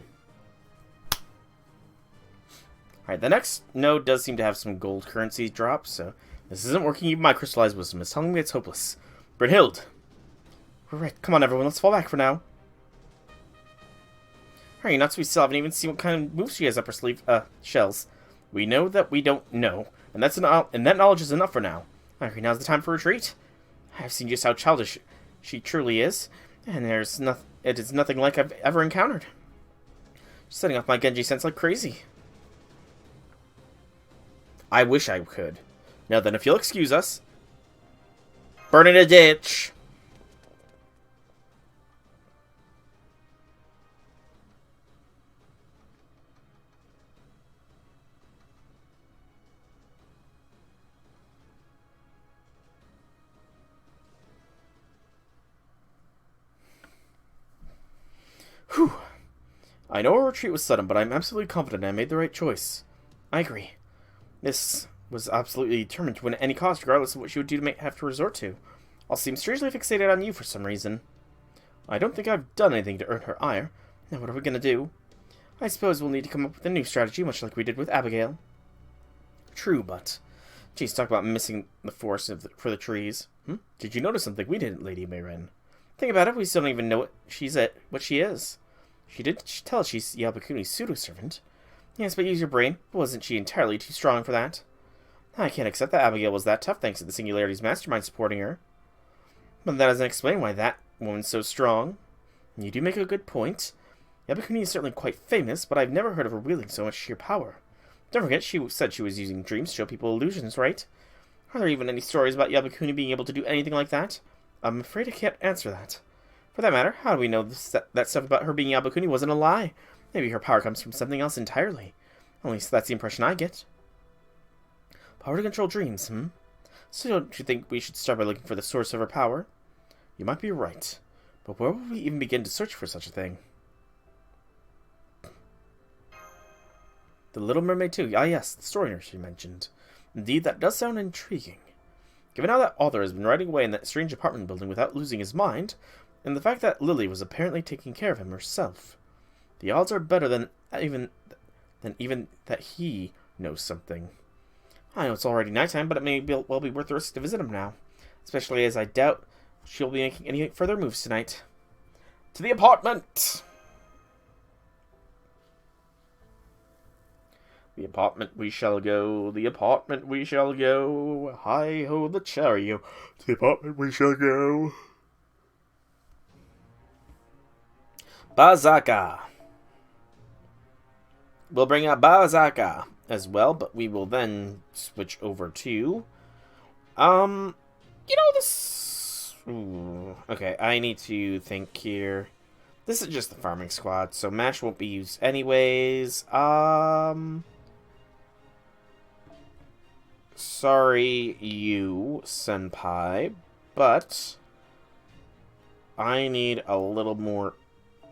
Alright, the next node does seem to have some gold currency drops, so this isn't working. Even my crystallized wisdom is telling me it's hopeless. Brynhild, Alright, come on everyone, let's fall back for now. Hurry, not so we still haven't even seen what kind of moves she has up her sleeve. Shells. We know that we don't know, and that knowledge is enough for now. Hurry, now's the time for retreat. I've seen just how childish she truly is, and it is nothing like I've ever encountered. She's setting off my Genji sense like crazy. I wish I could. Now then, if you'll excuse us. Burn in a ditch! Whew. I know our retreat was sudden, but I'm absolutely confident I made the right choice. I agree. This was absolutely determined to win at any cost, regardless of what she would do to have to resort to. I'll seem strangely fixated on you for some reason. I don't think I've done anything to earn her ire. Now what are we gonna do? I suppose we'll need to come up with a new strategy, much like we did with Abigail. True, but... Geez, talk about missing the forest for the trees. Did you notice something we didn't, Lady Mayren? Think about it, we still don't even know what she is. She did tell us she's Yabakuni's pseudo-servant. Yes, but use your brain. Wasn't she entirely too strong for that? I can't accept that Abigail was that tough thanks to the Singularity's mastermind supporting her. But that doesn't explain why that woman's so strong. You do make a good point. Yabakuni is certainly quite famous, but I've never heard of her wielding so much sheer power. Don't forget, she said she was using dreams to show people illusions, right? Are there even any stories about Yabakuni being able to do anything like that? I'm afraid I can't answer that. For that matter, how do we know that stuff about her being Yabakuni wasn't a lie? Maybe her power comes from something else entirely. At least that's the impression I get. Power to control dreams, So don't you think we should start by looking for the source of her power? You might be right. But where would we even begin to search for such a thing? The Little Mermaid too. Ah yes, the story nurse you mentioned. Indeed, that does sound intriguing. Given how that author has been writing away in that strange apartment building without losing his mind, and the fact that Lily was apparently taking care of him herself, the odds are better than even that he knows something. I know it's already nighttime, but it may well be worth the risk to visit him now, especially as I doubt she'll be making any further moves tonight. To the apartment! The apartment we shall go, the apartment we shall go, hi-ho the chariot, to the apartment we shall go. Bazaka. We'll bring out Bazaka as well, but we will then switch over to, this... Ooh, okay, I need to think here. This is just the farming squad, so Mash won't be used anyways. Sorry, you, Senpai, but I need a little more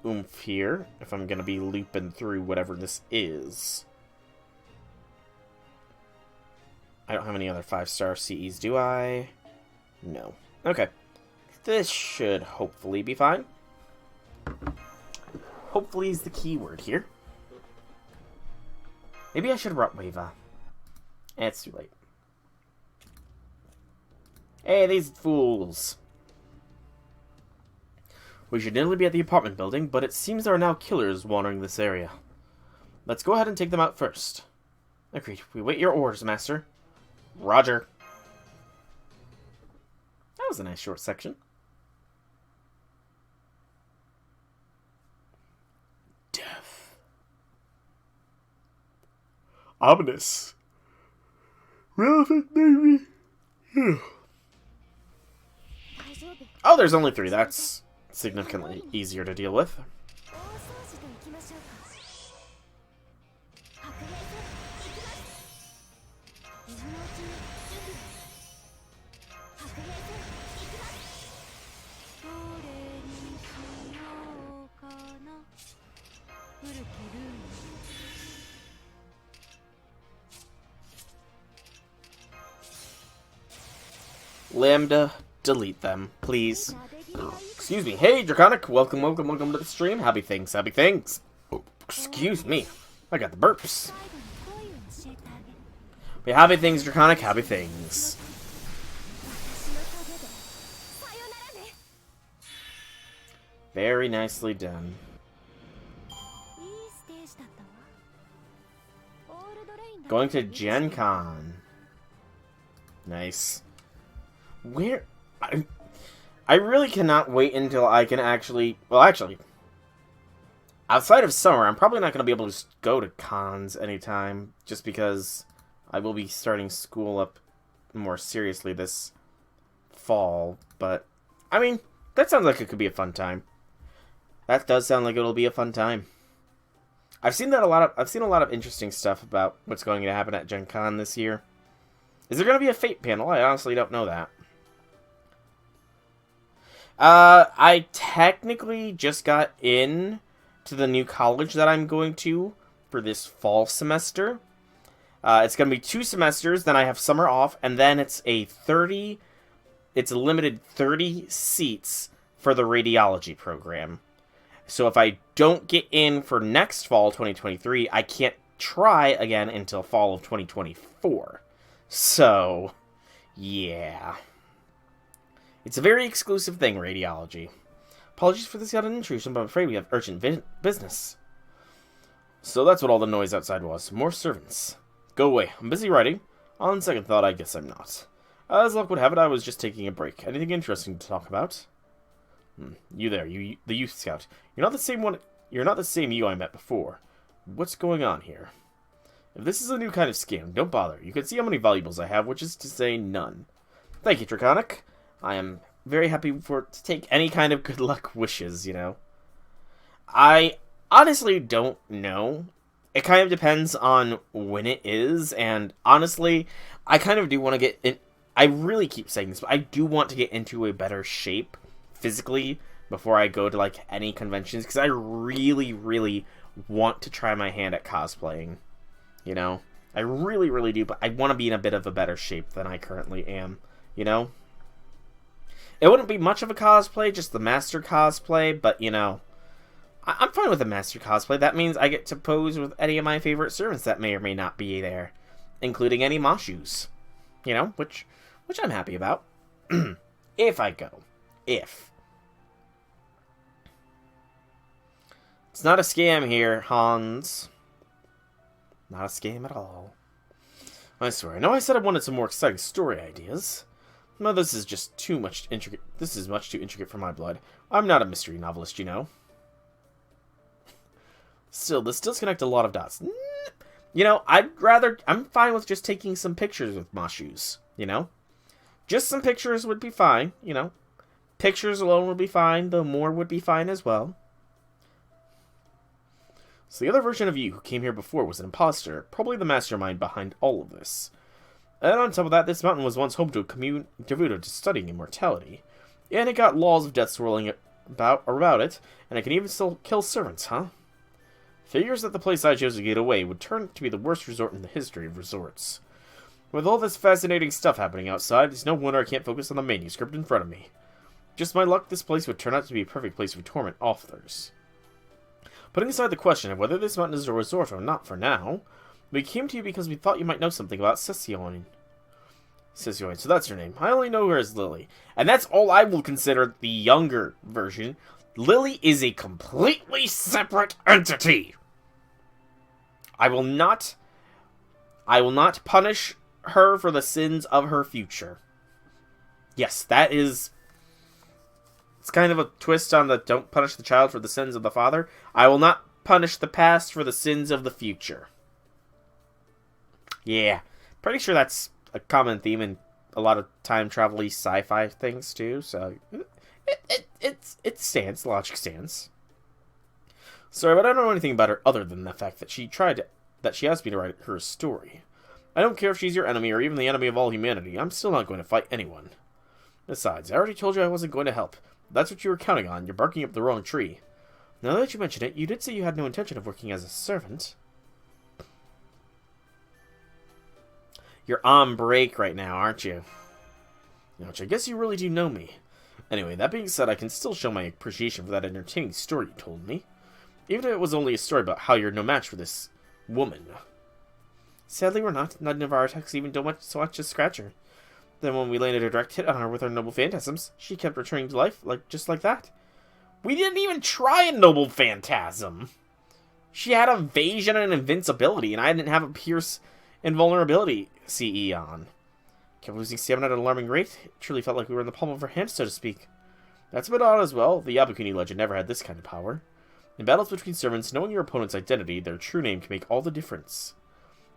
oomph here if I'm going to be looping through whatever this is. I don't have any other 5-star CEs, do I? No. Okay. This should hopefully be fine. Hopefully is the key word here. Maybe I should have brought Wava. It's too late. Hey, these fools! We should nearly be at the apartment building, but it seems there are now killers wandering this area. Let's go ahead and take them out first. Agreed. We wait your orders, Master. Roger. That was a nice short section. Death. Ominous. Relevant, maybe? Oh, there's only 3. That's significantly easier to deal with. Lambda, delete them, please. Excuse me. Hey, Draconic. Welcome to the stream. Happy things. Oh, excuse me. I got the burps. But happy things, Draconic. Happy things. Very nicely done. Going to Gen Con. Nice. Where... I really cannot wait until I can actually... Well, actually... Outside of summer, I'm probably not going to be able to go to cons anytime. Just because I will be starting school up more seriously this fall. But, I mean, that sounds like it could be a fun time. That does sound like it'll be a fun time. I've seen a lot of interesting stuff about what's going to happen at Gen Con this year. Is there going to be a Fate panel? I honestly don't know that. I technically just got in to the new college that I'm going to for this fall semester. It's going to be 2 semesters, then I have summer off, and then it's a limited 30 seats for the radiology program. So if I don't get in for next fall, 2023, I can't try again until fall of 2024. So, yeah. It's a very exclusive thing, radiology. Apologies for this sudden intrusion, but I'm afraid we have urgent business. So that's what all the noise outside was. More servants. Go away. I'm busy writing. On second thought, I guess I'm not. As luck would have it, I was just taking a break. Anything interesting to talk about? You there, the youth scout. You're not the same one. You're not the same you I met before. What's going on here? If this is a new kind of scam, don't bother. You can see how many valuables I have, which is to say none. Thank you, Draconic. I am very happy to take any kind of good luck wishes, you know. I honestly don't know. It kind of depends on when it is, and honestly, I kind of do want to get in. I really keep saying this, but I do want to get into a better shape physically before I go to like any conventions, because I really, really want to try my hand at cosplaying. You know, I really, really do, but I want to be in a bit of a better shape than I currently am. You know, it wouldn't be much of a cosplay, just the master cosplay, but you know, I'm fine with the master cosplay. That means I get to pose with any of my favorite servants that may or may not be there, including any Mashus. You know, which I'm happy about. If I go. If. It's not a scam here, Hans. Not a scam at all. I swear, I know I said I wanted some more exciting story ideas. No, this is just too much intricate. This is much too intricate for my blood. I'm not a mystery novelist, you know. Still, this does connect a lot of dots. You know, I'm fine with just taking some pictures with Mashus, you know? Just some pictures would be fine, you know? Pictures alone would be fine, though more would be fine as well. So the other version of you who came here before was an imposter, probably the mastermind behind all of this. And on top of that, this mountain was once home to a commune devoted to studying immortality. And it got laws of death swirling about it, and it can even still kill servants, huh? Figures that the place I chose to get away would turn to be the worst resort in the history of resorts. With all this fascinating stuff happening outside, it's no wonder I can't focus on the manuscript in front of me. Just my luck, this place would turn out to be a perfect place for torment authors. Putting aside the question of whether this mountain is a resort or not for now, we came to you because we thought you might know something about Session. Session, so that's her name. I only know her as Lily. And that's all I will consider the younger version. Lily is a completely separate entity. I will not punish her for the sins of her future. Yes, that is... It's kind of a twist on the don't punish the child for the sins of the father. I will not punish the past for the sins of the future. Yeah, pretty sure that's a common theme in a lot of time travel-y sci-fi things too, so it stands, logic stands. Sorry, but I don't know anything about her other than the fact that she asked me to write her a story. I don't care if she's your enemy or even the enemy of all humanity. I'm still not going to fight anyone. Besides, I already told you I wasn't going to help. That's what you were counting on. You're barking up the wrong tree. Now that you mention it, you did say you had no intention of working as a servant. You're on break right now, aren't you? Which I guess you really do know me. Anyway, that being said, I can still show my appreciation for that entertaining story you told me. Even if it was only a story about how you're no match for this woman. Sadly, we're not. None of our attacks even do so much as scratch her. Then when we landed a direct hit on her with our noble phantasms, she kept returning to life, just like that. We didn't even try a noble phantasm. She had evasion and invincibility, and I didn't have a pierce invulnerability CE on. Kept losing stamina at an alarming rate. It truly felt like we were in the palm of her hand, so to speak. That's a bit odd as well. The Yabukuni legend never had this kind of power. In battles between servants, knowing your opponent's identity, their true name can make all the difference.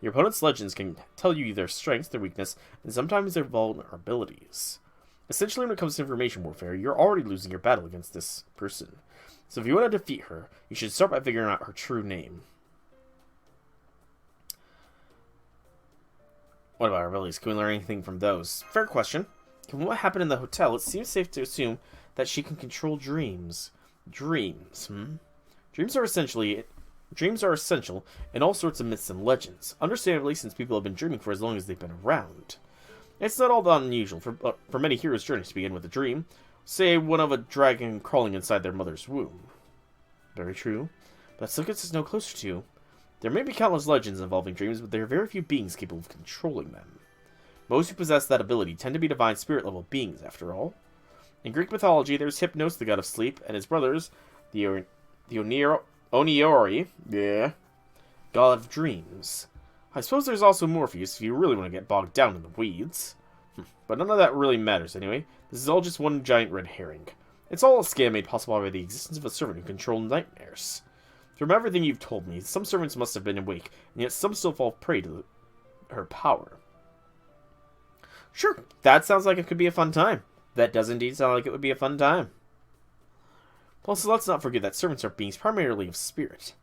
Your opponent's legends can tell you their strengths, their weakness, and sometimes their vulnerabilities. Essentially, when it comes to information warfare, you're already losing your battle against this person. So if you want to defeat her, you should start by figuring out her true name. What about our abilities? Can we learn anything from those? Fair question. Given what happened in the hotel, it seems safe to assume that she can control dreams. Dreams, Dreams are essential in all sorts of myths and legends. Understandably, since people have been dreaming for as long as they've been around. It's not all that unusual for many heroes' journeys to begin with a dream. Say, one of a dragon crawling inside their mother's womb. Very true. But that still gets us no closer to. There may be countless legends involving dreams, but there are very few beings capable of controlling them. Most who possess that ability tend to be divine spirit-level beings, after all. In Greek mythology, there's Hypnos, the god of sleep, and his brothers, the Oniori, god of dreams. I suppose there's also Morpheus, if you really want to get bogged down in the weeds. But none of that really matters anyway. This is all just one giant red herring. It's all a scam made possible by the existence of a servant who controls nightmares. From everything you've told me, some servants must have been awake, and yet some still fall prey to her power. Sure, that sounds like it could be a fun time. That does indeed sound like it would be a fun time. Also, let's not forget that servants are beings primarily of spirit.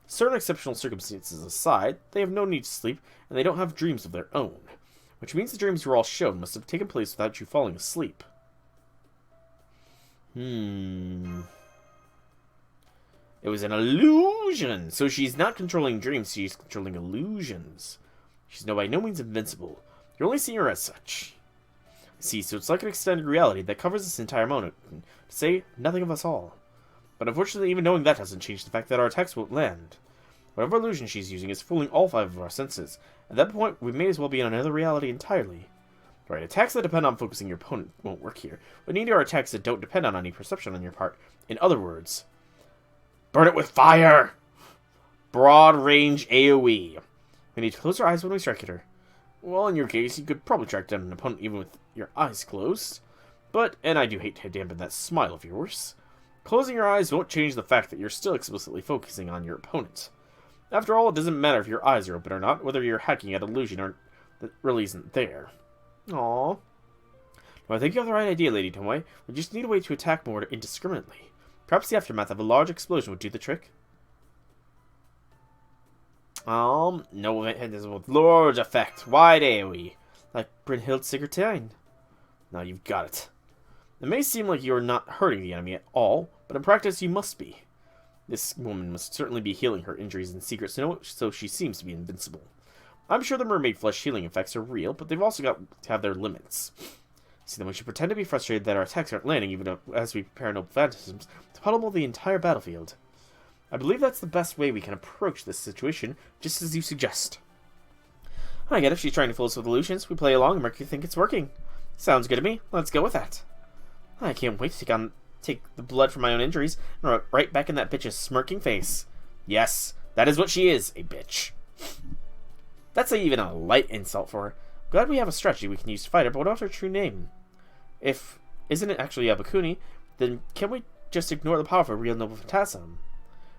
Certain exceptional circumstances aside, they have no need to sleep, and they don't have dreams of their own. Which means the dreams you were all shown must have taken place without you falling asleep. It was an illusion! So she's not controlling dreams, she's controlling illusions. She's by no means invincible. You're only seeing her as such. See, so it's like an extended reality that covers this entire moment, to say nothing of us all. But unfortunately, even knowing that doesn't change the fact that our attacks won't land. Whatever illusion she's using is fooling all 5 of our senses. At that point, we may as well be in another reality entirely. Right, attacks that depend on focusing your opponent won't work here. But neither are attacks that don't depend on any perception on your part. In other words, burn it with fire! Broad range AoE. We need to close our eyes when we strike at her. Well, in your case, you could probably track down an opponent even with your eyes closed. But, and I do hate to dampen that smile of yours, closing your eyes won't change the fact that you're still explicitly focusing on your opponent. After all, it doesn't matter if your eyes are open or not, whether you're hacking at illusion or that really isn't there. Aww. No, I think you have the right idea, Lady Tomoe. We just need a way to attack more indiscriminately. Perhaps the aftermath of a large explosion would do the trick. No, it is with large effect, wide AoE, like Brynhild Sigurstein. Now you've got it. It may seem like you're not hurting the enemy at all, but in practice you must be. This woman must certainly be healing her injuries in secret, so she seems to be invincible. I'm sure the mermaid flesh healing effects are real, but they've also got to have their limits. See, then we should pretend to be frustrated that our attacks aren't landing, even as we prepare noble phantasms to puddle the entire battlefield. I believe that's the best way we can approach this situation, just as you suggest. I get it, she's trying to fool us with illusions. We play along and make you think it's working. Sounds good to me. Let's go with that. I can't wait to take the blood from my own injuries and rub it right back in that bitch's smirking face. Yes, that is what she is, a bitch. That's even a light insult for her. Glad we have a strategy we can use to fight her, but what about her true name? If isn't it actually Yabukuni, then can we just ignore the power of a real noble phantasm?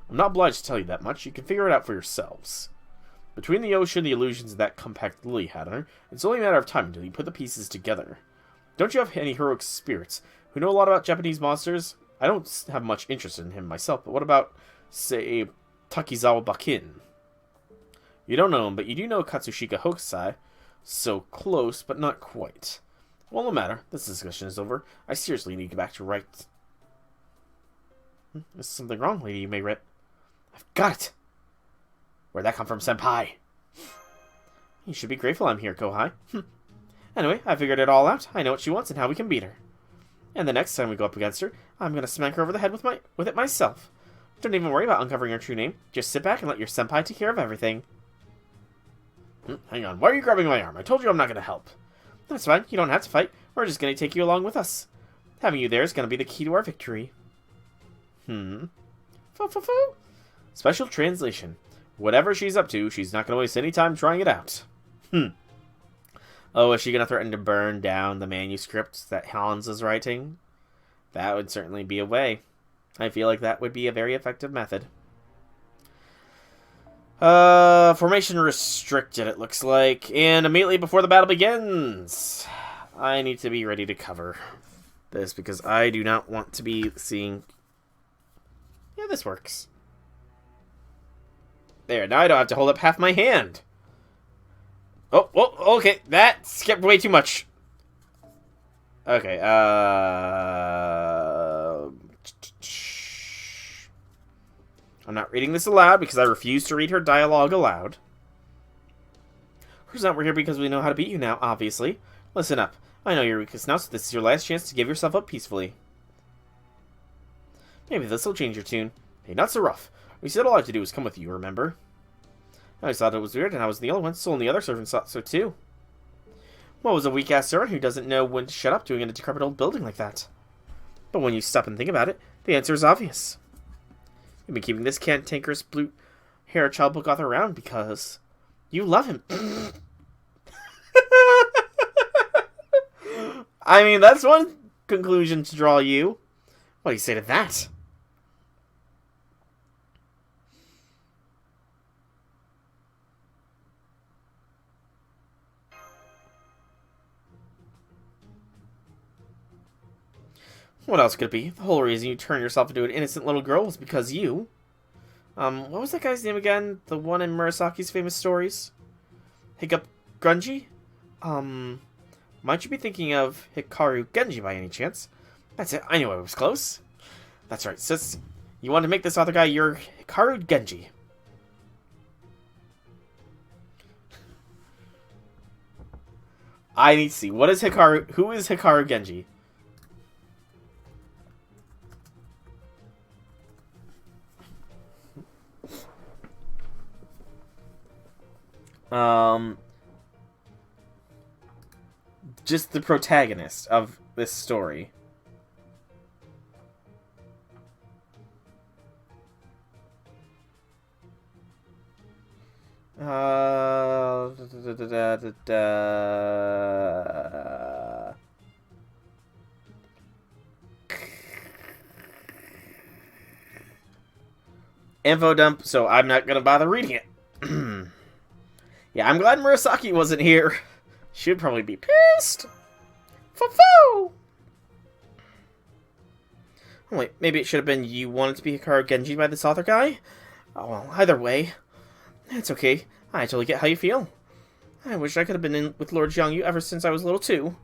I'm not obliged to tell you that much. You can figure it out for yourselves. Between the ocean, the illusions that compact Lily had on her, it's only a matter of time until you put the pieces together. Don't you have any heroic spirits who know a lot about Japanese monsters? I don't have much interest in him myself, but what about, say, Takizawa Bakin? You don't know him, but you do know Katsushika Hokusai. So close, but not quite. Well, no matter. This discussion is over. I seriously need to get back to right. Is something wrong, Lady Mayret? I've got it! Where'd that come from, Senpai? You should be grateful I'm here, Kohai. Anyway, I figured it all out. I know what she wants and how we can beat her. And the next time we go up against her, I'm gonna smack her over the head with it myself. Don't even worry about uncovering her true name. Just sit back and let your senpai take care of everything. Hang on, why are you grabbing my arm? I told you I'm not gonna help. That's fine, you don't have to fight. We're just gonna take you along with us. Having you there is gonna be the key to our victory. Foo. Special translation. Whatever she's up to, she's not going to waste any time trying it out. Oh, is she going to threaten to burn down the manuscript that Hans is writing? That would certainly be a way. I feel like that would be a very effective method. Formation restricted, it looks like. And immediately before the battle begins, I need to be ready to cover this because I do not want to be seeing... Yeah, this works. There, now I don't have to hold up half my hand. Oh, okay, that skipped way too much. Okay, I'm not reading this aloud because I refuse to read her dialogue aloud. We're here because we know how to beat you now, obviously. Listen up. I know your weakness now, so this is your last chance to give yourself up peacefully. Maybe this will change your tune. Hey, not so rough. We said all I had to do was come with you, remember? I always thought it was weird, and I was the only one, so only other servants thought so too. What was a weak-ass servant who doesn't know when to shut up doing in a decrepit old building like that? But when you stop and think about it, the answer is obvious. You've been keeping this cantankerous blue-haired child book author around because you love him. I mean, that's one conclusion to draw you. What do you say to that? What else could it be? The whole reason you turned yourself into an innocent little girl was because you... what was that guy's name again? The one in Murasaki's famous stories? Hiccup Grungy? Might you be thinking of Hikaru Genji by any chance? That's it, I knew I was close. That's right, sis. You want to make this other guy your Hikaru Genji. I need to see. What is Hikaru... Who is Hikaru Genji? Just the protagonist of this story. Info dump, so I'm not gonna bother reading it. Yeah, I'm glad Murasaki wasn't here. She would probably be pissed. Foo! Oh, wait, maybe it should have been you wanted to be Hikaru Genji by this author guy? Oh, well, either way. It's okay. I totally get how you feel. I wish I could have been in with Lord Jiangyu ever since I was little, too.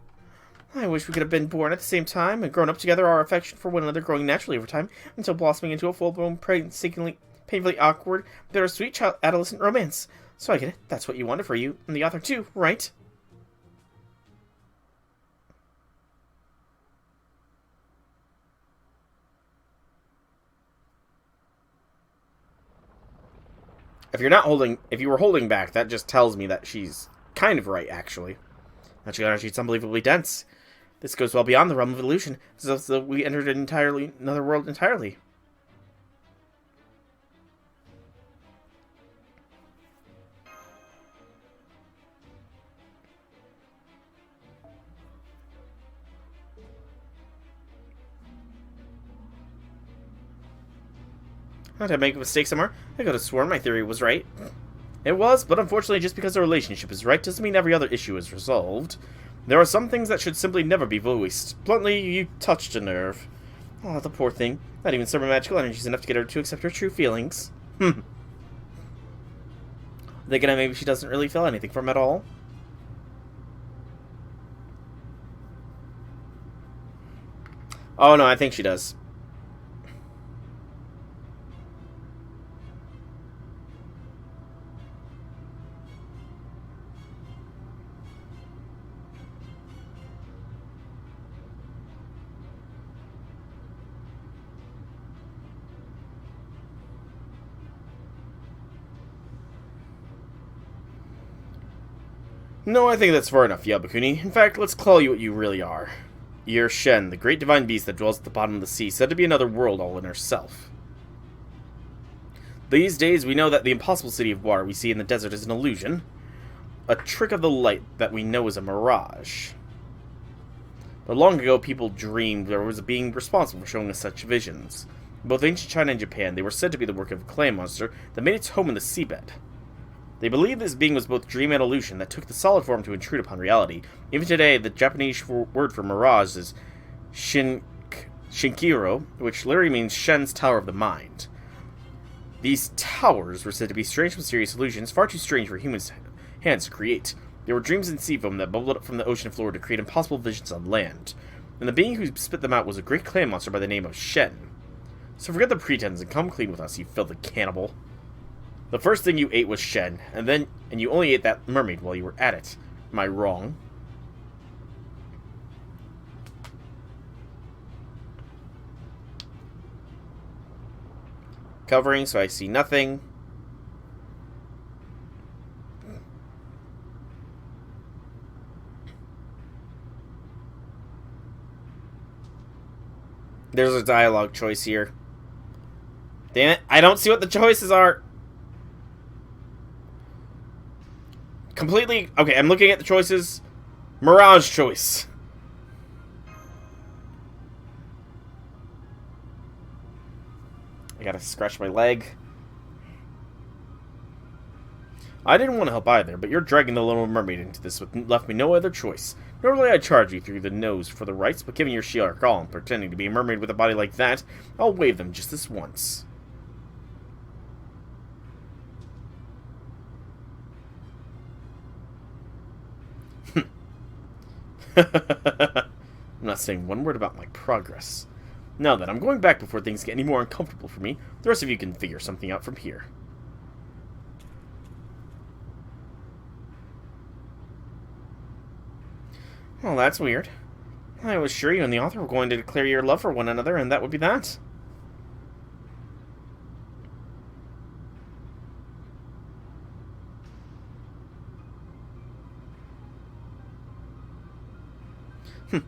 I wish we could have been born at the same time and grown up together, our affection for one another growing naturally over time, until blossoming into a full-blown, painstakingly, painfully awkward, bittersweet child adolescent romance. So I get it. That's what you wanted for you, and the author too, right? If you were holding back, that just tells me that she's kind of right, actually. Natural energy is unbelievably dense. This goes well beyond the realm of illusion, as though we entered another world entirely. Did I make a mistake somewhere? I could have sworn my theory was right. It was, but unfortunately just because the relationship is right doesn't mean every other issue is resolved. There are some things that should simply never be voiced. Bluntly, you touched a nerve. Oh, the poor thing. Not even some magical energy is enough to get her to accept her true feelings. Thinking that maybe she doesn't really feel anything for him at all. Oh no, I think she does. No, I think that's far enough, Yabakuni. In fact, let's call you what you really are. You're Shen, the great divine beast that dwells at the bottom of the sea, said to be another world all in herself. These days, we know that the impossible city of water we see in the desert is an illusion, a trick of the light that we know is a mirage. But long ago, people dreamed there was a being responsible for showing us such visions. In both ancient China and Japan, they were said to be the work of a clay monster that made its home in the seabed. They believed this being was both dream and illusion that took the solid form to intrude upon reality. Even today, the Japanese word for mirage is Shinkiro, which literally means Shen's Tower of the Mind. These towers were said to be strange, mysterious illusions, far too strange for humans' hands to create. They were dreams in sea foam that bubbled up from the ocean floor to create impossible visions on land. And the being who spit them out was a great clay monster by the name of Shen. So forget the pretense and come clean with us, you filthy cannibal. The first thing you ate was Shen, and you only ate that mermaid while you were at it. Am I wrong? Covering, so I see nothing. There's a dialogue choice here. Damn it, I don't see what the choices are. Completely... Okay, I'm looking at the choices. Mirage choice. I gotta scratch my leg. I didn't want to help either, but you're dragging the Little Mermaid into this left me no other choice. Normally I'd charge you through the nose for the rights, but given your Shi'ar call and pretending to be a mermaid with a body like that, I'll waive them just this once. I'm not saying one word about my progress. Now then, I'm going back before things get any more uncomfortable for me. The rest of you can figure something out from here. Well, that's weird. I was sure you and the author were going to declare your love for one another, and that would be that.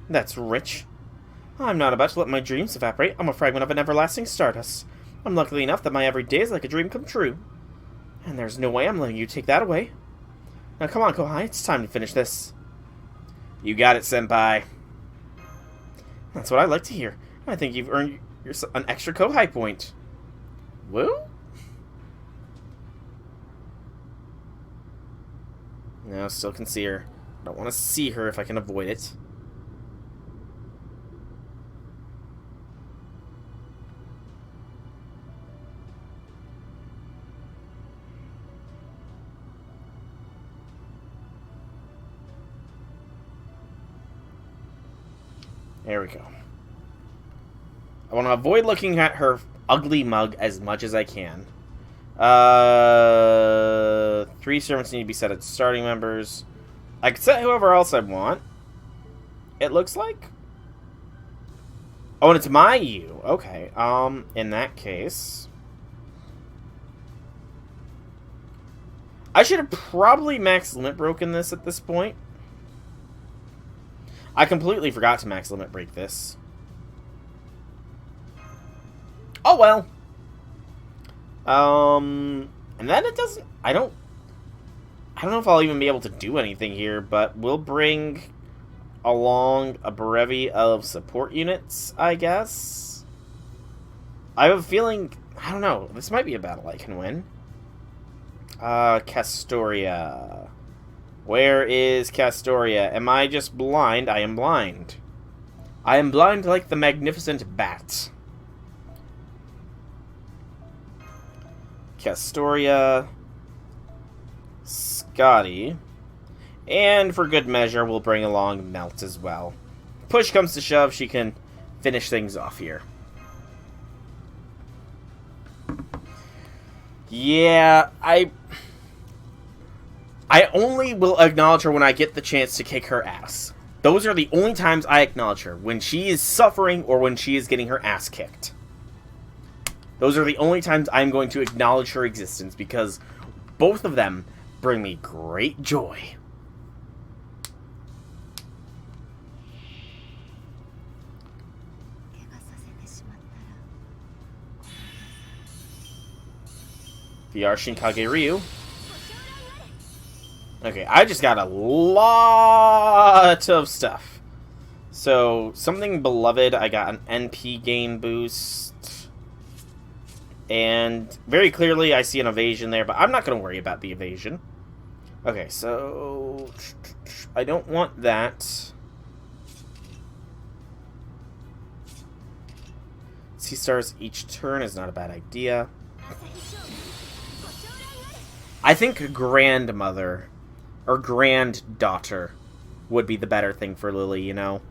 That's rich. I'm not about to let my dreams evaporate. I'm a fragment of an everlasting stardust. I'm lucky enough that my every day is like a dream come true. And there's no way I'm letting you take that away. Now come on, Kohai, it's time to finish this. You got it, Senpai. That's what I like to hear. I think you've earned an extra Kohai point. Woo? No, still can see her. Don't want to see her if I can avoid it. There we go. I want to avoid looking at her ugly mug as much as I can. 3 servants need to be set as starting members. I could set whoever else I want. It looks like. Oh, and it's my U. Okay. In that case, I should have probably max limit broken this at this point. I completely forgot to max limit break this. Oh well. And then it doesn't... I don't know if I'll even be able to do anything here, but we'll bring along a bevy of support units, I guess. I have a feeling... I don't know. This might be a battle I can win. Castoria. Where is Castoria? Am I just blind? I am blind. I am blind like the magnificent bat. Castoria. Scotty. And for good measure, we'll bring along Melt as well. Push comes to shove, she can finish things off here. Yeah, I only will acknowledge her when I get the chance to kick her ass. Those are the only times I acknowledge her. When she is suffering or when she is getting her ass kicked. Those are the only times I'm going to acknowledge her existence, because both of them bring me great joy. VR Shinkage Ryu. Okay, I just got a lot of stuff. So, something beloved, I got an NP gain boost. And very clearly I see an evasion there, but I'm not going to worry about the evasion. Okay, so I don't want that. C-stars each turn is not a bad idea. I think grandmother or granddaughter would be the better thing for Lily, you know?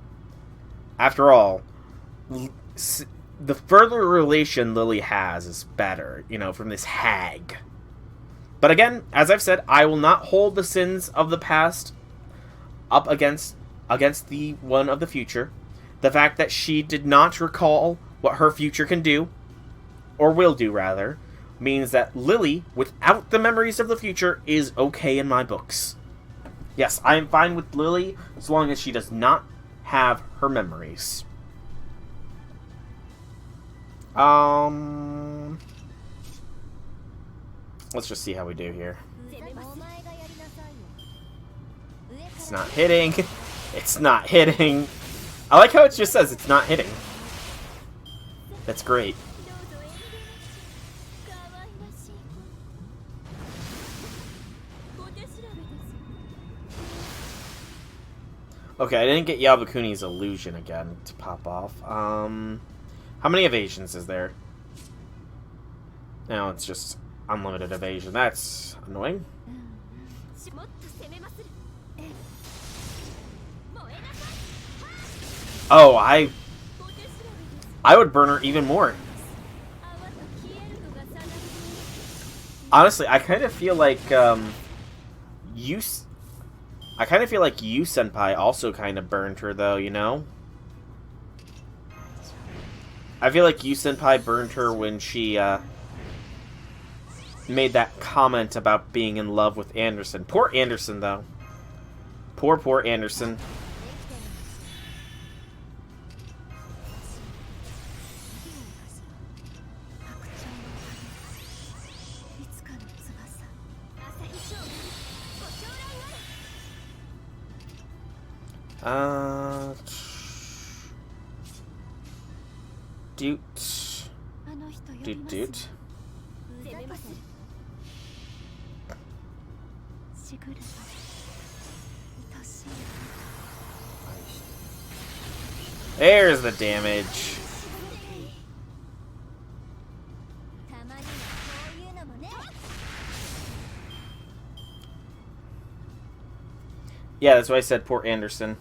After all, the further relation Lily has is better, you know, from this hag. But again, as I've said, I will not hold the sins of the past up against the one of the future. The fact that she did not recall what her future can do, or will do rather, means that Lily, without the memories of the future, is okay in my books. Yes, I am fine with Lily as long as she does not have her memories. Let's just see how we do here. It's not hitting. It's not hitting. I like how it just says it's not hitting. That's great. Okay, I didn't get Yabakuni's illusion again to pop off. How many evasions is there? No, it's just unlimited evasion. That's annoying. Oh, I would burn her even more. Honestly, I kind of feel like you Senpai also kind of burned her, though, you know? I feel like you Senpai burned her when she made that comment about being in love with Anderson. Poor Anderson, though. Poor Anderson. Doot. There's the damage. Yeah, that's why I said poor Anderson.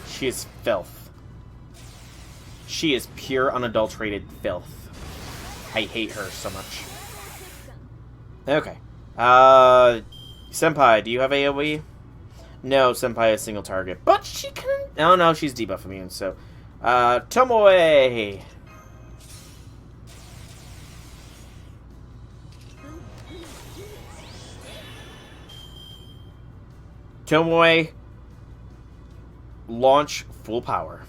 She is filth. She is pure, unadulterated filth. I hate her so much. Okay. Senpai, do you have AoE? No, Senpai is single target. But she can... Oh, no, she's debuff immune, so... Tomoe! Tomoe... Launch full power.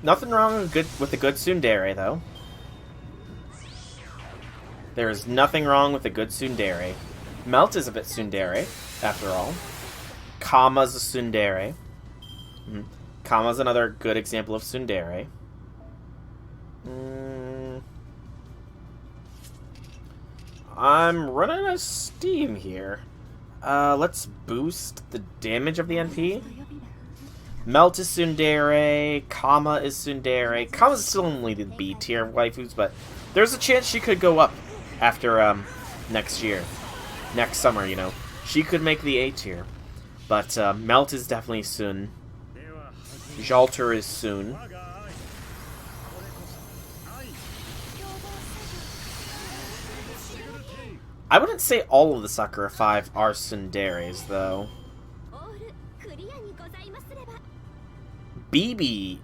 Nothing wrong with a good tsundere, though. There is nothing wrong with a good tsundere. Melt is a bit tsundere, after all. Kama's a tsundere. Kama's another good example of tsundere. I'm running out of steam here. Let's boost the damage of the NP. Melt is tsundere. Kama is tsundere. Kama's still only the B tier waifus, but there's a chance she could go up after next year. Next summer, you know. She could make the A tier. But Melt is definitely soon. Jalter is soon. I wouldn't say all of the Sakura 5 are tsunderes, though. BB...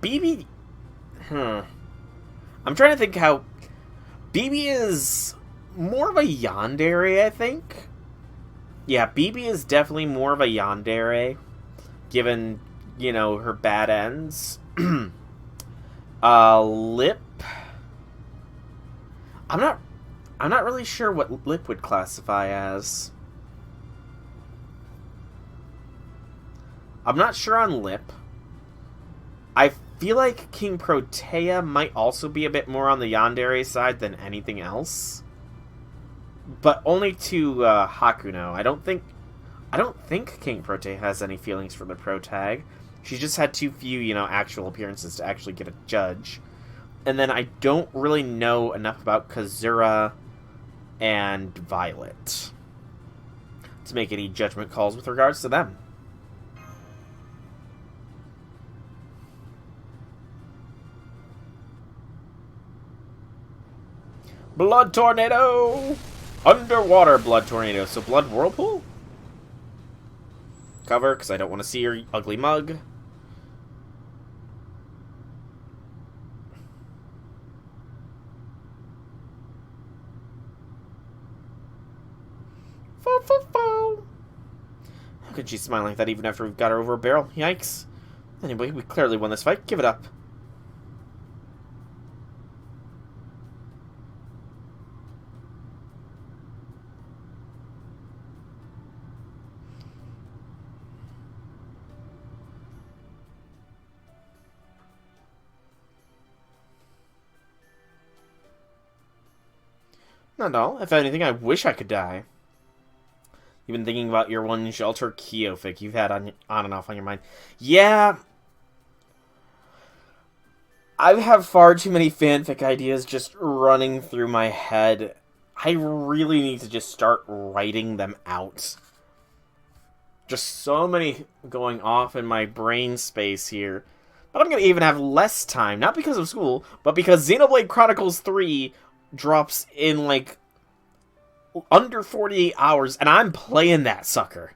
BB... I'm trying to think how... BB is more of a yandere, I think. Yeah, BB is definitely more of a yandere, given, you know, her bad ends. Lip... I'm not really sure what Lip would classify as. I'm not sure on Lip. I feel like King Protea might also be a bit more on the yandere side than anything else. But only to Hakuno. I don't think King Protea has any feelings for the protag. She's just had too few, you know, actual appearances to actually get a judge. And then I don't really know enough about Kazura and Violet to make any judgment calls with regards to them. Blood Tornado! Underwater Blood Tornado. So Blood Whirlpool? Cover, because I don't want to see your ugly mug. How could she smile like that even after we've got her over a barrel? Yikes. Anyway, we clearly won this fight. Give it up. Not at all. If anything, I wish I could die. You've been thinking about your one shelter Kyofic you've had on and off on your mind. Yeah. I have far too many fanfic ideas just running through my head. I really need to just start writing them out. Just so many going off in my brain space here. But I'm going to even have less time, not because of school, but because Xenoblade Chronicles 3 drops in, like, under 48 hours, and I'm playing that sucker.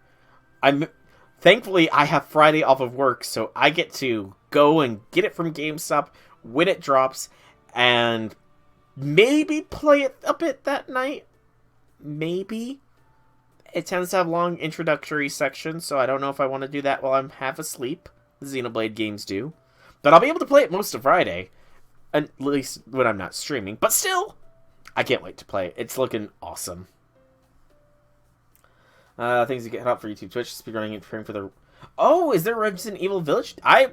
Thankfully, I have Friday off of work, so I get to go and get it from GameStop when it drops, and maybe play it a bit that night. Maybe. It tends to have long introductory sections, so I don't know if I want to do that while I'm half asleep. The Xenoblade games do. But I'll be able to play it most of Friday. At least when I'm not streaming. But still, I can't wait to play it. It's looking awesome. Things to get up for YouTube, Twitch, speedrunning and preparing for the... Oh, is there Resident Evil Village? I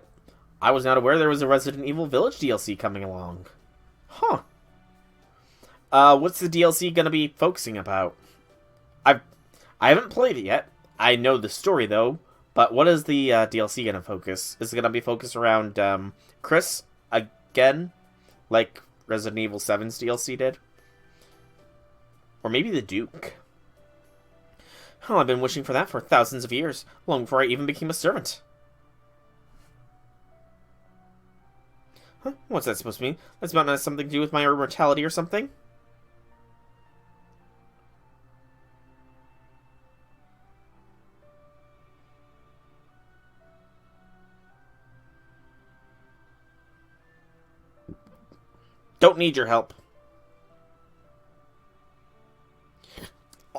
was not aware there was a Resident Evil Village DLC coming along. Huh. What's the DLC gonna be focusing about? I haven't played it yet. I know the story, though. But what is the DLC gonna focus? Is it gonna be focused around Chris again? Like Resident Evil 7's DLC did? Or maybe the Duke? Oh, I've been wishing for that for thousands of years, long before I even became a servant. Huh? What's that supposed to mean? That's about to have something to do with my immortality or something? Don't need your help.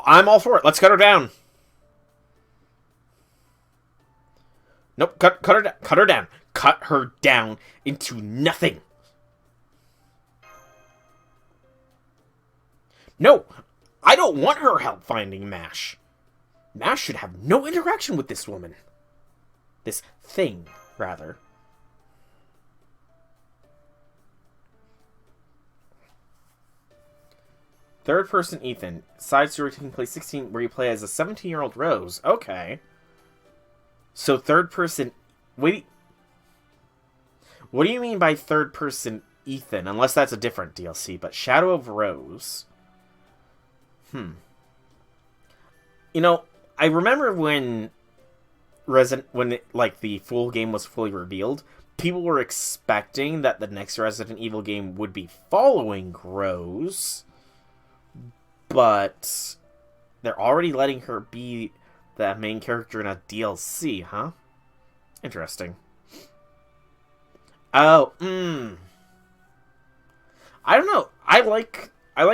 I'm all for it. Let's cut her down. Nope, cut her down. Cut her down. Cut her down into nothing. No, I don't want her help finding Mash. Mash should have no interaction with this woman. This thing, rather. Third person Ethan. Side story taking place 16 where you play as a 17-year-old Rose. Okay. So third person... Wait. What do you mean by third person Ethan? Unless that's a different DLC. But Shadow of Rose. You know, I remember when the full game was fully revealed, people were expecting that the next Resident Evil game would be following Rose. But they're already letting her be the main character in a DLC, huh? Interesting. Oh, I don't know. I like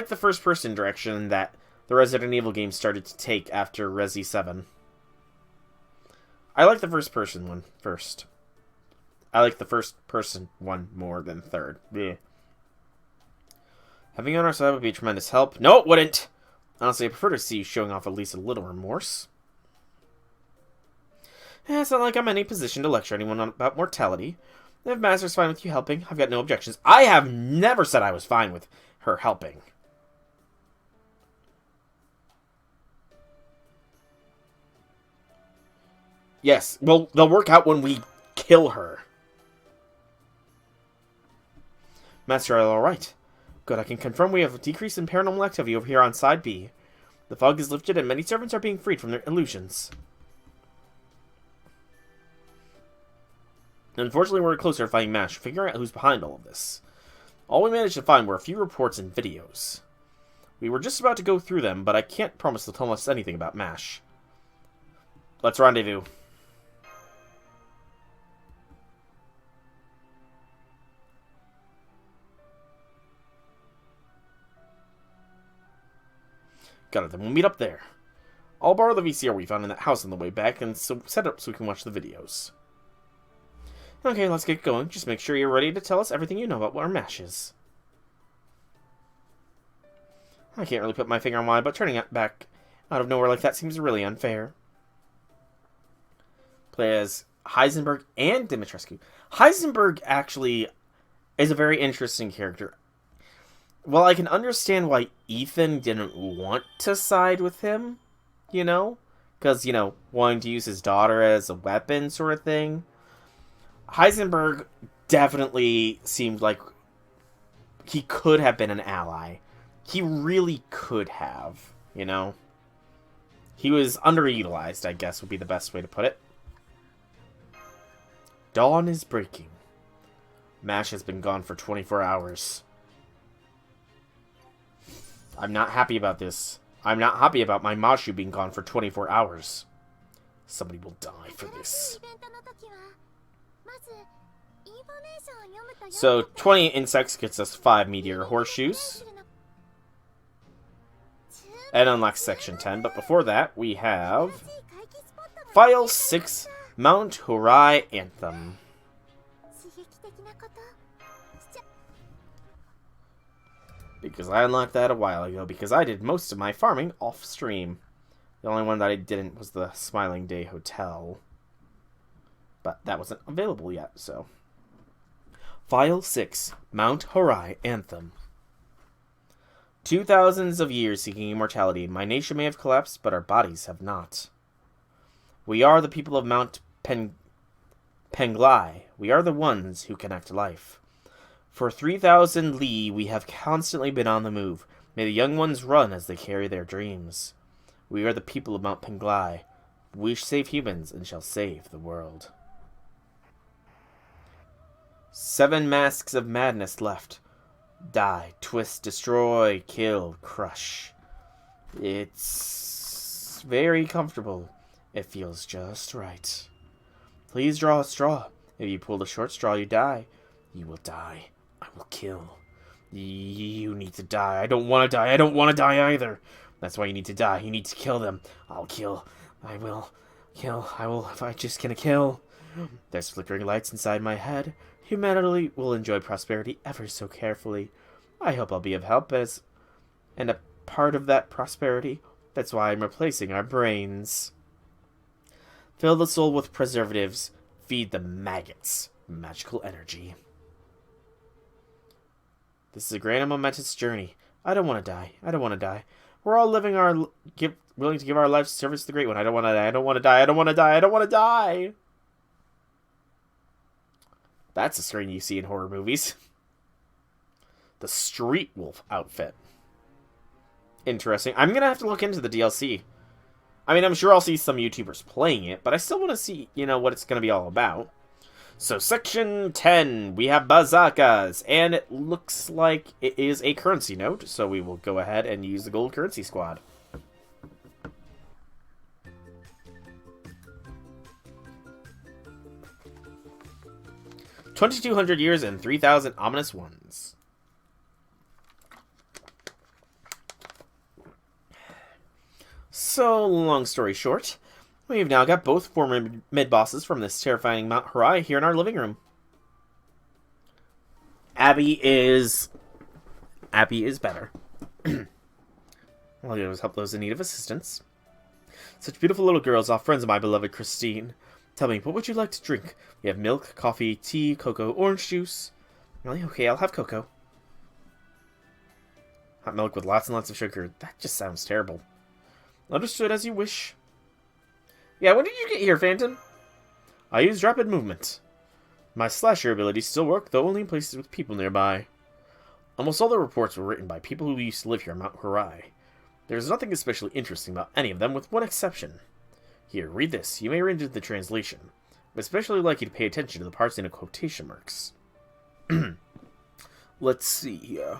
the first person direction that the Resident Evil games started to take after Resi 7. I like the first person one first. I like the first person one more than third. Blech. Having you on our side would be a tremendous help. No, it wouldn't! Honestly, I prefer to see you showing off at least a little remorse. It's not like I'm in any position to lecture anyone about mortality. If Master's fine with you helping, I've got no objections. I have never said I was fine with her helping. Yes, well, they'll work out when we kill her. Master, all right. Good, I can confirm we have a decrease in paranormal activity over here on Side B. The fog is lifted and many servants are being freed from their illusions. Unfortunately, we're closer to finding Mash, figuring out who's behind all of this. All we managed to find were a few reports and videos. We were just about to go through them, but I can't promise they'll tell us anything about Mash. Let's rendezvous. Got it, then we'll meet up there. I'll borrow the VCR we found in that house on the way back, and set up so we can watch the videos. Okay, let's get going. Just make sure you're ready to tell us everything you know about what our Mash is. I can't really put my finger on why, but turning it back out of nowhere like that seems really unfair. Play as Heisenberg and Dimitrescu. Heisenberg actually is a very interesting character. Well, I can understand why Ethan didn't want to side with him, you know? Because, you know, wanting to use his daughter as a weapon sort of thing. Heisenberg definitely seemed like he could have been an ally. He really could have, you know? He was underutilized, I guess would be the best way to put it. Dawn is breaking. Mash has been gone for 24 hours. I'm not happy about this. I'm not happy about my Mashu being gone for 24 hours. Somebody will die for this. So, 20 insects gets us 5 meteor horseshoes. And unlocks section 10. But before that, we have File 6, Mount Horai Anthem. Because I unlocked that a while ago, because I did most of my farming off-stream. The only one that I didn't was the Smiling Day Hotel. But that wasn't available yet, so. File 6, Mount Horai Anthem. 2000s of years seeking immortality, my nation may have collapsed, but our bodies have not. We are the people of Mount Penglai. We are the ones who connect life. For 3,000 li, we have constantly been on the move. May the young ones run as they carry their dreams. We are the people of Mount Penglai. We save humans and shall save the world. 7 masks of madness left. Die, twist, destroy, kill, crush. It's very comfortable. It feels just right. Please draw a straw. If you pull the short straw, you die. You will die. I will kill. You need to die. I don't want to die. I don't want to die either. That's why you need to die. You need to kill them. I'll kill. I will kill. I will if I just can kill. There's flickering lights inside my head. Humanity will enjoy prosperity ever so carefully. I hope I'll be of help and a part of that prosperity. That's why I'm replacing our brains. Fill the soul with preservatives. Feed the maggots magical energy. This is a grand and momentous journey. I don't want to die. I don't want to die. We're all living willing to give our lives to service to the Great One. I don't want to die. I don't want to die. I don't want to die. I don't want to die. That's a screen you see in horror movies. The Street Wolf outfit. Interesting. I'm going to have to look into the DLC. I mean, I'm sure I'll see some YouTubers playing it, but I still want to see, you know, what it's going to be all about. So, Section 10, we have bazookas, and it looks like it is a currency note, so we will go ahead and use the gold currency squad. $2,200 years and 3,000 ominous ones. So, long story short, we've now got both former mid-bosses from this terrifying Mount Horai here in our living room. Abby is better. All I do is help those in need of assistance. Such beautiful little girls, all friends of my beloved Christine. Tell me, what would you like to drink? We have milk, coffee, tea, cocoa, orange juice. Really? Okay, I'll have cocoa. Hot milk with lots and lots of sugar. That just sounds terrible. Understood, as you wish. Yeah, when did you get here, Phantom? I used rapid movement. My slasher abilities still work, though only in places with people nearby. Almost all the reports were written by people who used to live here on Mount Horai. There's nothing especially interesting about any of them, with one exception. Here, read this. You may read into the translation. I'd especially like you to pay attention to the parts in quotation marks. Let's see here.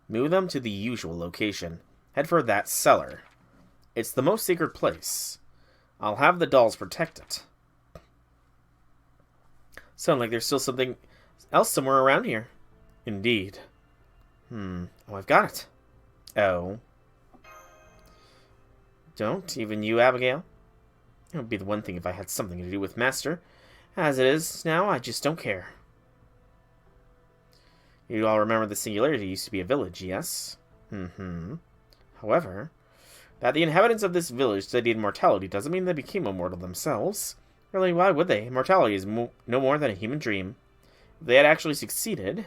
Move them to the usual location. Head for that cellar. It's the most sacred place. I'll have the dolls protect it. Sound like there's still something else somewhere around here. Indeed. Oh, I've got it. Oh. Don't even you, Abigail? It would be the one thing if I had something to do with Master. As it is now, I just don't care. You all remember the Singularity used to be a village, yes? However, that the inhabitants of this village studied immortality doesn't mean they became immortal themselves. Really, why would they? Immortality is no more than a human dream. If they had actually succeeded,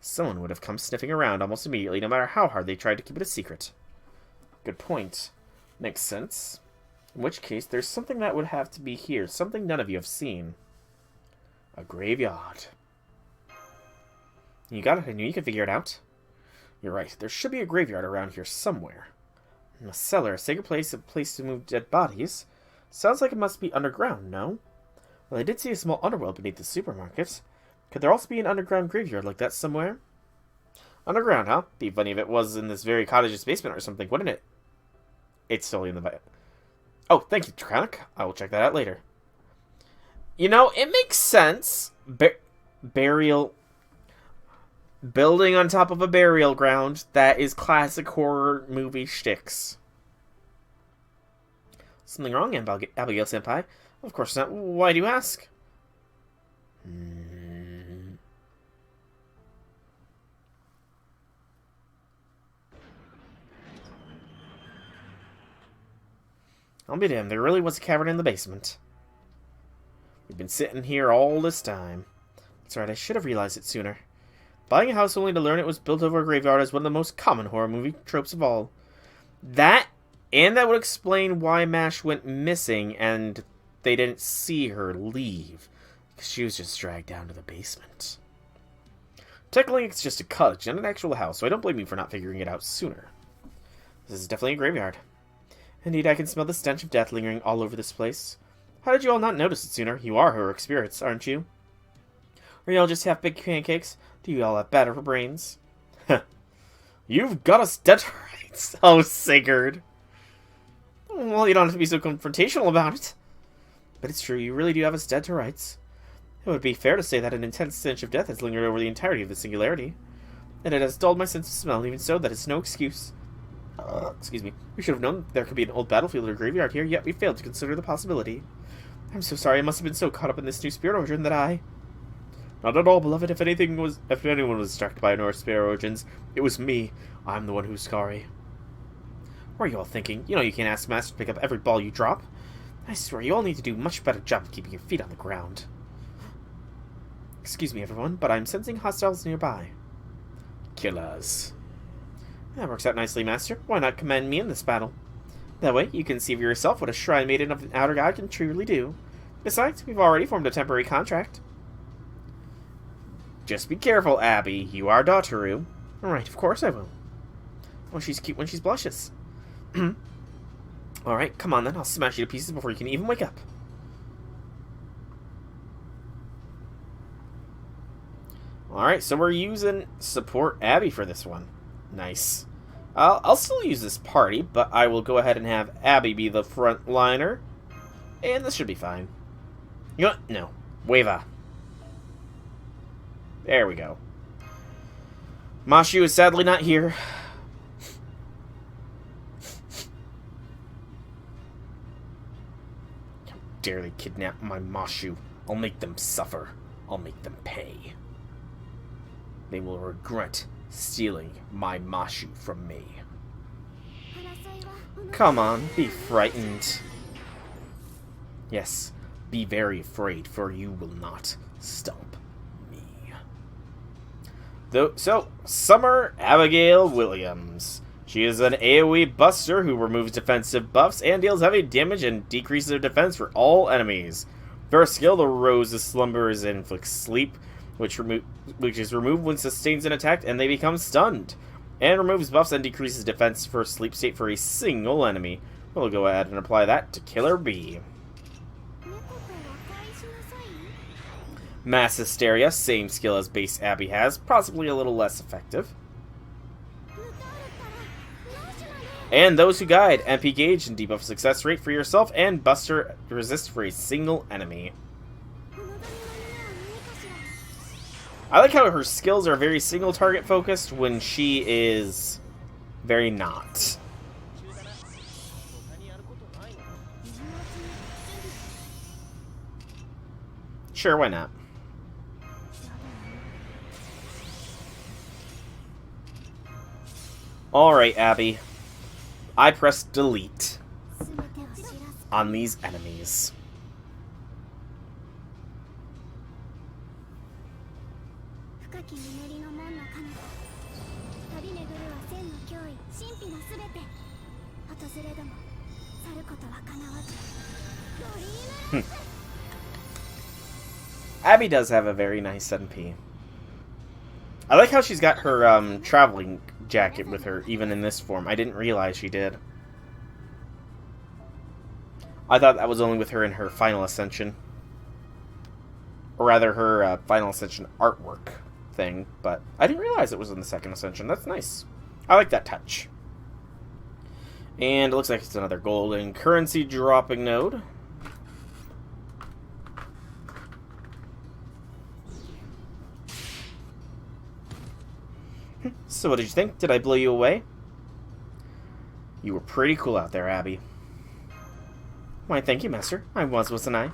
someone would have come sniffing around almost immediately, no matter how hard they tried to keep it a secret. Good point. Makes sense. In which case, there's something that would have to be here. Something none of you have seen. A graveyard. You got it. I knew you could figure it out. You're right. There should be a graveyard around here somewhere. A cellar, a sacred place, a place to move dead bodies. Sounds like it must be underground, no? Well, I did see a small underworld beneath the supermarket. Could there also be an underground graveyard like that somewhere? Underground, huh? Be funny if it was in this very cottage's basement or something, wouldn't it? It's totally in the... Oh, thank you, Tronic. I will check that out later. You know, it makes sense. Burial... Building on top of a burial ground. That is classic horror movie shticks. Something wrong, Abigail-senpai? Of course not. Why do you ask? I'll be damned, there really was a cavern in the basement. We've been sitting here all this time. That's right, I should have realized it sooner. Buying a house only to learn it was built over a graveyard is one of the most common horror movie tropes of all. That would explain why Mash went missing and they didn't see her leave. Because she was just dragged down to the basement. Technically, it's just a cottage, not an actual house, so I don't blame you for not figuring it out sooner. This is definitely a graveyard. Indeed, I can smell the stench of death lingering all over this place. How did you all not notice it sooner? You are heroic spirits, aren't you? Or you all just have big pancakes? Do you all have batter for brains? You've got us dead to rights. Oh, Sigurd. Well, you don't have to be so confrontational about it. But it's true, you really do have us dead to rights. It would be fair to say that an intense stench of death has lingered over the entirety of the Singularity. And it has dulled my sense of smell, even so, that is no excuse. Excuse me. We should have known there could be an old battlefield or graveyard here, yet we failed to consider the possibility. I'm so sorry, I must have been so caught up in this new spirit origin that I... Not at all, beloved. If anyone was struck by Norse spirit origins, it was me. I'm the one who's sorry. What are you all thinking? You know you can't ask Master to pick up every ball you drop. I swear, you all need to do a much better job of keeping your feet on the ground. Excuse me, everyone, but I'm sensing hostiles nearby. Killers. That works out nicely, Master. Why not command me in this battle? That way, you can see for yourself what a shrine maiden of the Outer God can truly do. Besides, we've already formed a temporary contract. Just be careful, Abby. You are Daughteru. Alright, of course I will. Oh, she's cute when she's blushes. Alright, come on then. I'll smash you to pieces before you can even wake up. Alright, so we're using support Abby for this one. Nice. I'll still use this party, but I will go ahead and have Abby be the frontliner. And this should be fine. You know what? No. Weva. There we go. Mashu is sadly not here. How dare they kidnap my Mashu? I'll make them suffer. I'll make them pay. They will regret stealing my Mashu from me. Come on, be frightened. Yes, be very afraid, for you will not stomp me. So, Summer Abigail Williams. She is an AoE buster who removes defensive buffs and deals heavy damage and decreases their defense for all enemies. First skill, the Rose of Slumbers inflicts sleep, which is removed when sustains an attack and they become stunned. And removes buffs and decreases defense for sleep state for a single enemy. We'll go ahead and apply that to Killer B. Mass Hysteria, same skill as base Abby has, possibly a little less effective. And Those Who Guide, MP gauge and debuff success rate for yourself, and Buster resist for a single enemy. I like how her skills are very single target focused when she is very not. Sure, why not? Alright, Abby. I press delete on these enemies. Abby does have a very nice MP. I like how she's got her traveling jacket with her, even in this form. I didn't realize she did. I thought that was only with her in her Final Ascension. Or rather, her Final Ascension artwork thing. But I didn't realize it was in the Second Ascension. That's nice. I like that touch. And it looks like it's another golden currency dropping node. So what did you think? Did I blow you away? You were pretty cool out there, Abby. Why, thank you, Master. I was, wasn't I?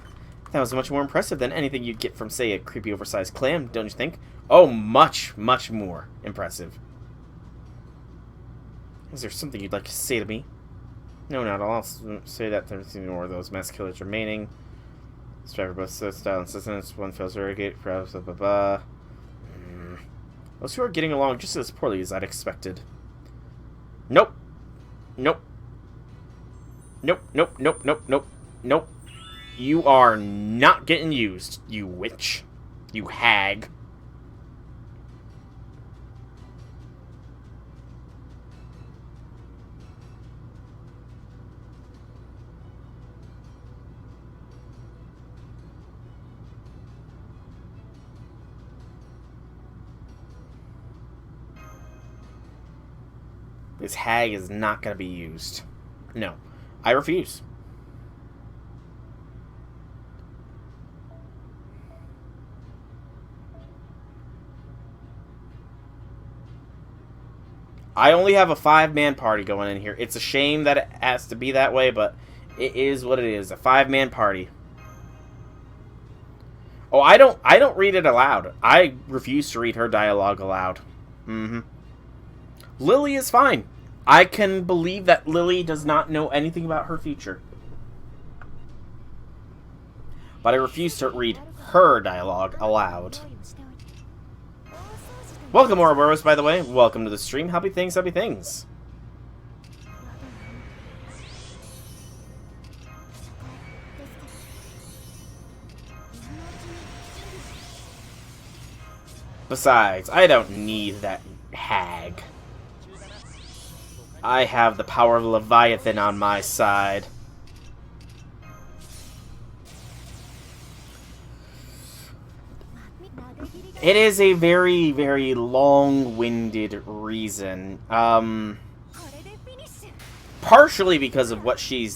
That was much more impressive than anything you'd get from, say, a creepy oversized clam, don't you think? Oh, much, much more impressive. Is there something you'd like to say to me? No, not at all. I'll say that there's more of those mass killers remaining. Strive for both style and sustenance. One fails to irrigate. Blah, blah, blah, blah. Those who are getting along just as poorly as I'd expected. Nope. Nope. Nope, nope, nope, nope, nope, nope. You are not getting used, you witch. You hag. This hag is not going to be used. No. I refuse. I only have a 5-man party going in here. It's a shame that it has to be that way, but it is what it is. A 5-man party. Oh, I don't read it aloud. I refuse to read her dialogue aloud. Lily is fine. I can believe that Lily does not know anything about her future. But I refuse to read her dialogue aloud. Welcome, Ouroboros, by the way. Welcome to the stream. Happy things, happy things. Besides, I don't need that hag. I have the power of Leviathan on my side. It is a very, very long-winded reason. Partially because of what she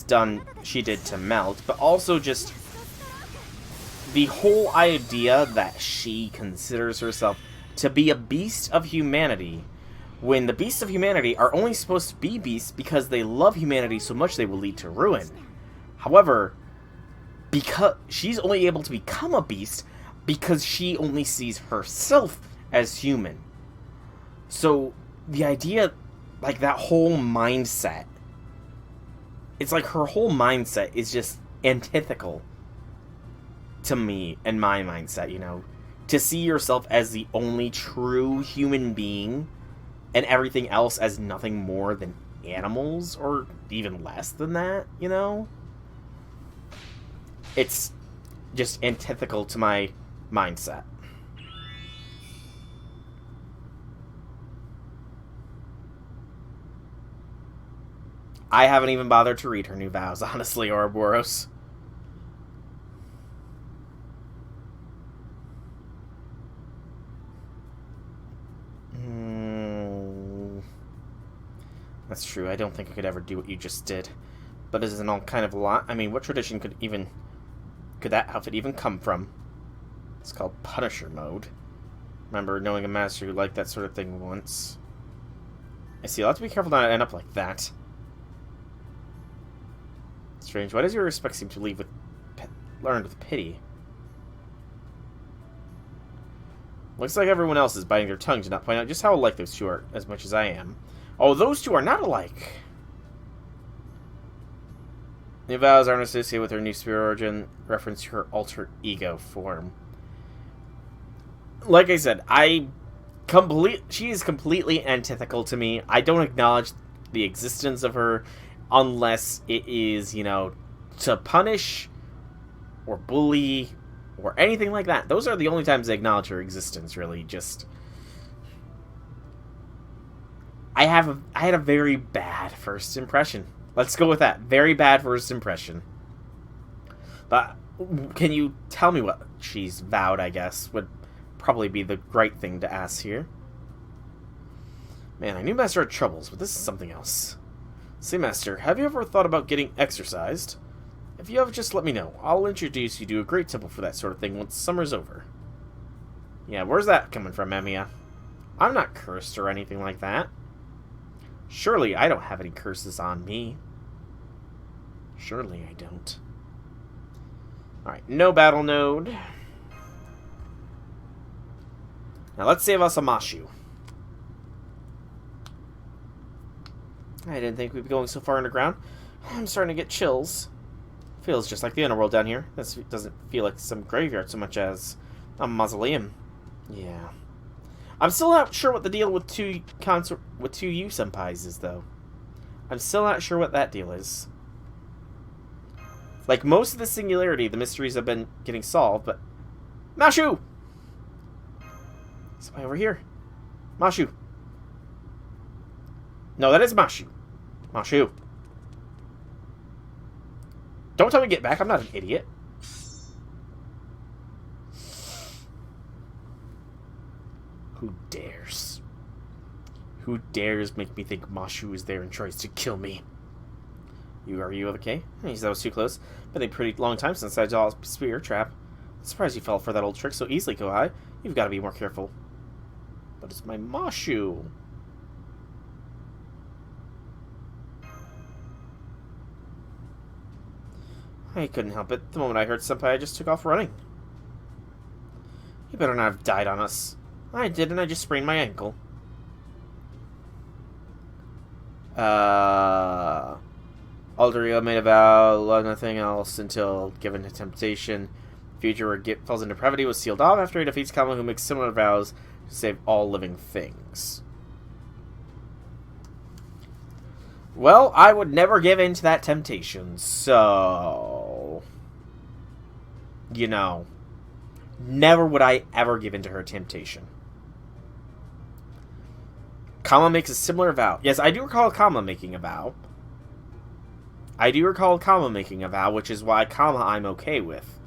did to Melt, but also just the whole idea that she considers herself to be a beast of humanity, when the beasts of humanity are only supposed to be beasts because they love humanity so much they will lead to ruin. However, because she's only able to become a beast because she only sees herself as human. So the idea, like that whole mindset, it's like her whole mindset is just antithetical to me and my mindset, you know? To see yourself as the only true human being and everything else as nothing more than animals, or even less than that, you know? It's just antithetical to my mindset. I haven't even bothered to read her new vows, honestly, Ouroboros. That's true. I don't think I could ever do what you just did. But isn't all kind of a lot? I mean, what tradition could that outfit even come from? It's called Punisher mode. Remember knowing a master who liked that sort of thing once. I see. I'll have to be careful not to end up like that. Strange. Why does your respect seem to learn with pity? Looks like everyone else is biting their tongue to not point out just how alike those two are, as much as I am. Oh, those two are not alike. The vows aren't associated with her new spirit origin, reference to her alter ego form. Like I said, she is completely antithetical to me. I don't acknowledge the existence of her unless it is, you know, to punish or bully or anything like that. Those are the only times I acknowledge her existence, really. Just, I had a very bad first impression. Let's go with that. Very bad first impression. But can you tell me what she's vowed, I guess, would probably be the right thing to ask here. Man, I knew Master had troubles, but this is something else. Say, Master, have you ever thought about getting exercised? If you have, just let me know. I'll introduce you to a great temple for that sort of thing once summer's over. Yeah, where's that coming from, Emiya? I'm not cursed or anything like that. Surely I don't have any curses on me. Surely I don't. Alright, no battle node. Now let's save us a Mashu. I didn't think we'd be going so far underground. I'm starting to get chills. Feels just like the underworld down here. This doesn't feel like some graveyard so much as a mausoleum. Yeah. I'm still not sure what the deal with two you senpais is, though. I'm still not sure what that deal is. Like most of the singularity, the mysteries have been getting solved, but... Mashu! Somebody over here. Mashu. No, that is Mashu. Mashu. Don't tell me to get back. I'm not an idiot. Who dares? Who dares make me think Mashu is there and tries to kill me? Are you okay? That was too close. Been a pretty long time since I saw a spear trap. I'm surprised you fell for that old trick so easily, Kohai. You've got to be more careful. But it's my Mashu. I couldn't help it. The moment I heard Senpai, I just took off running. You better not have died on us. I did, and I just sprained my ankle. Alderio made a vow, love nothing else until given to temptation. Future where Git falls into depravity was sealed off after he defeats Kama, who makes similar vows to save all living things. Well, I would never give in to that temptation, so... You know. Never would I ever give in to her temptation. Kama makes a similar vow. Yes, I do recall Kama making a vow. Which is why Kama I'm okay with.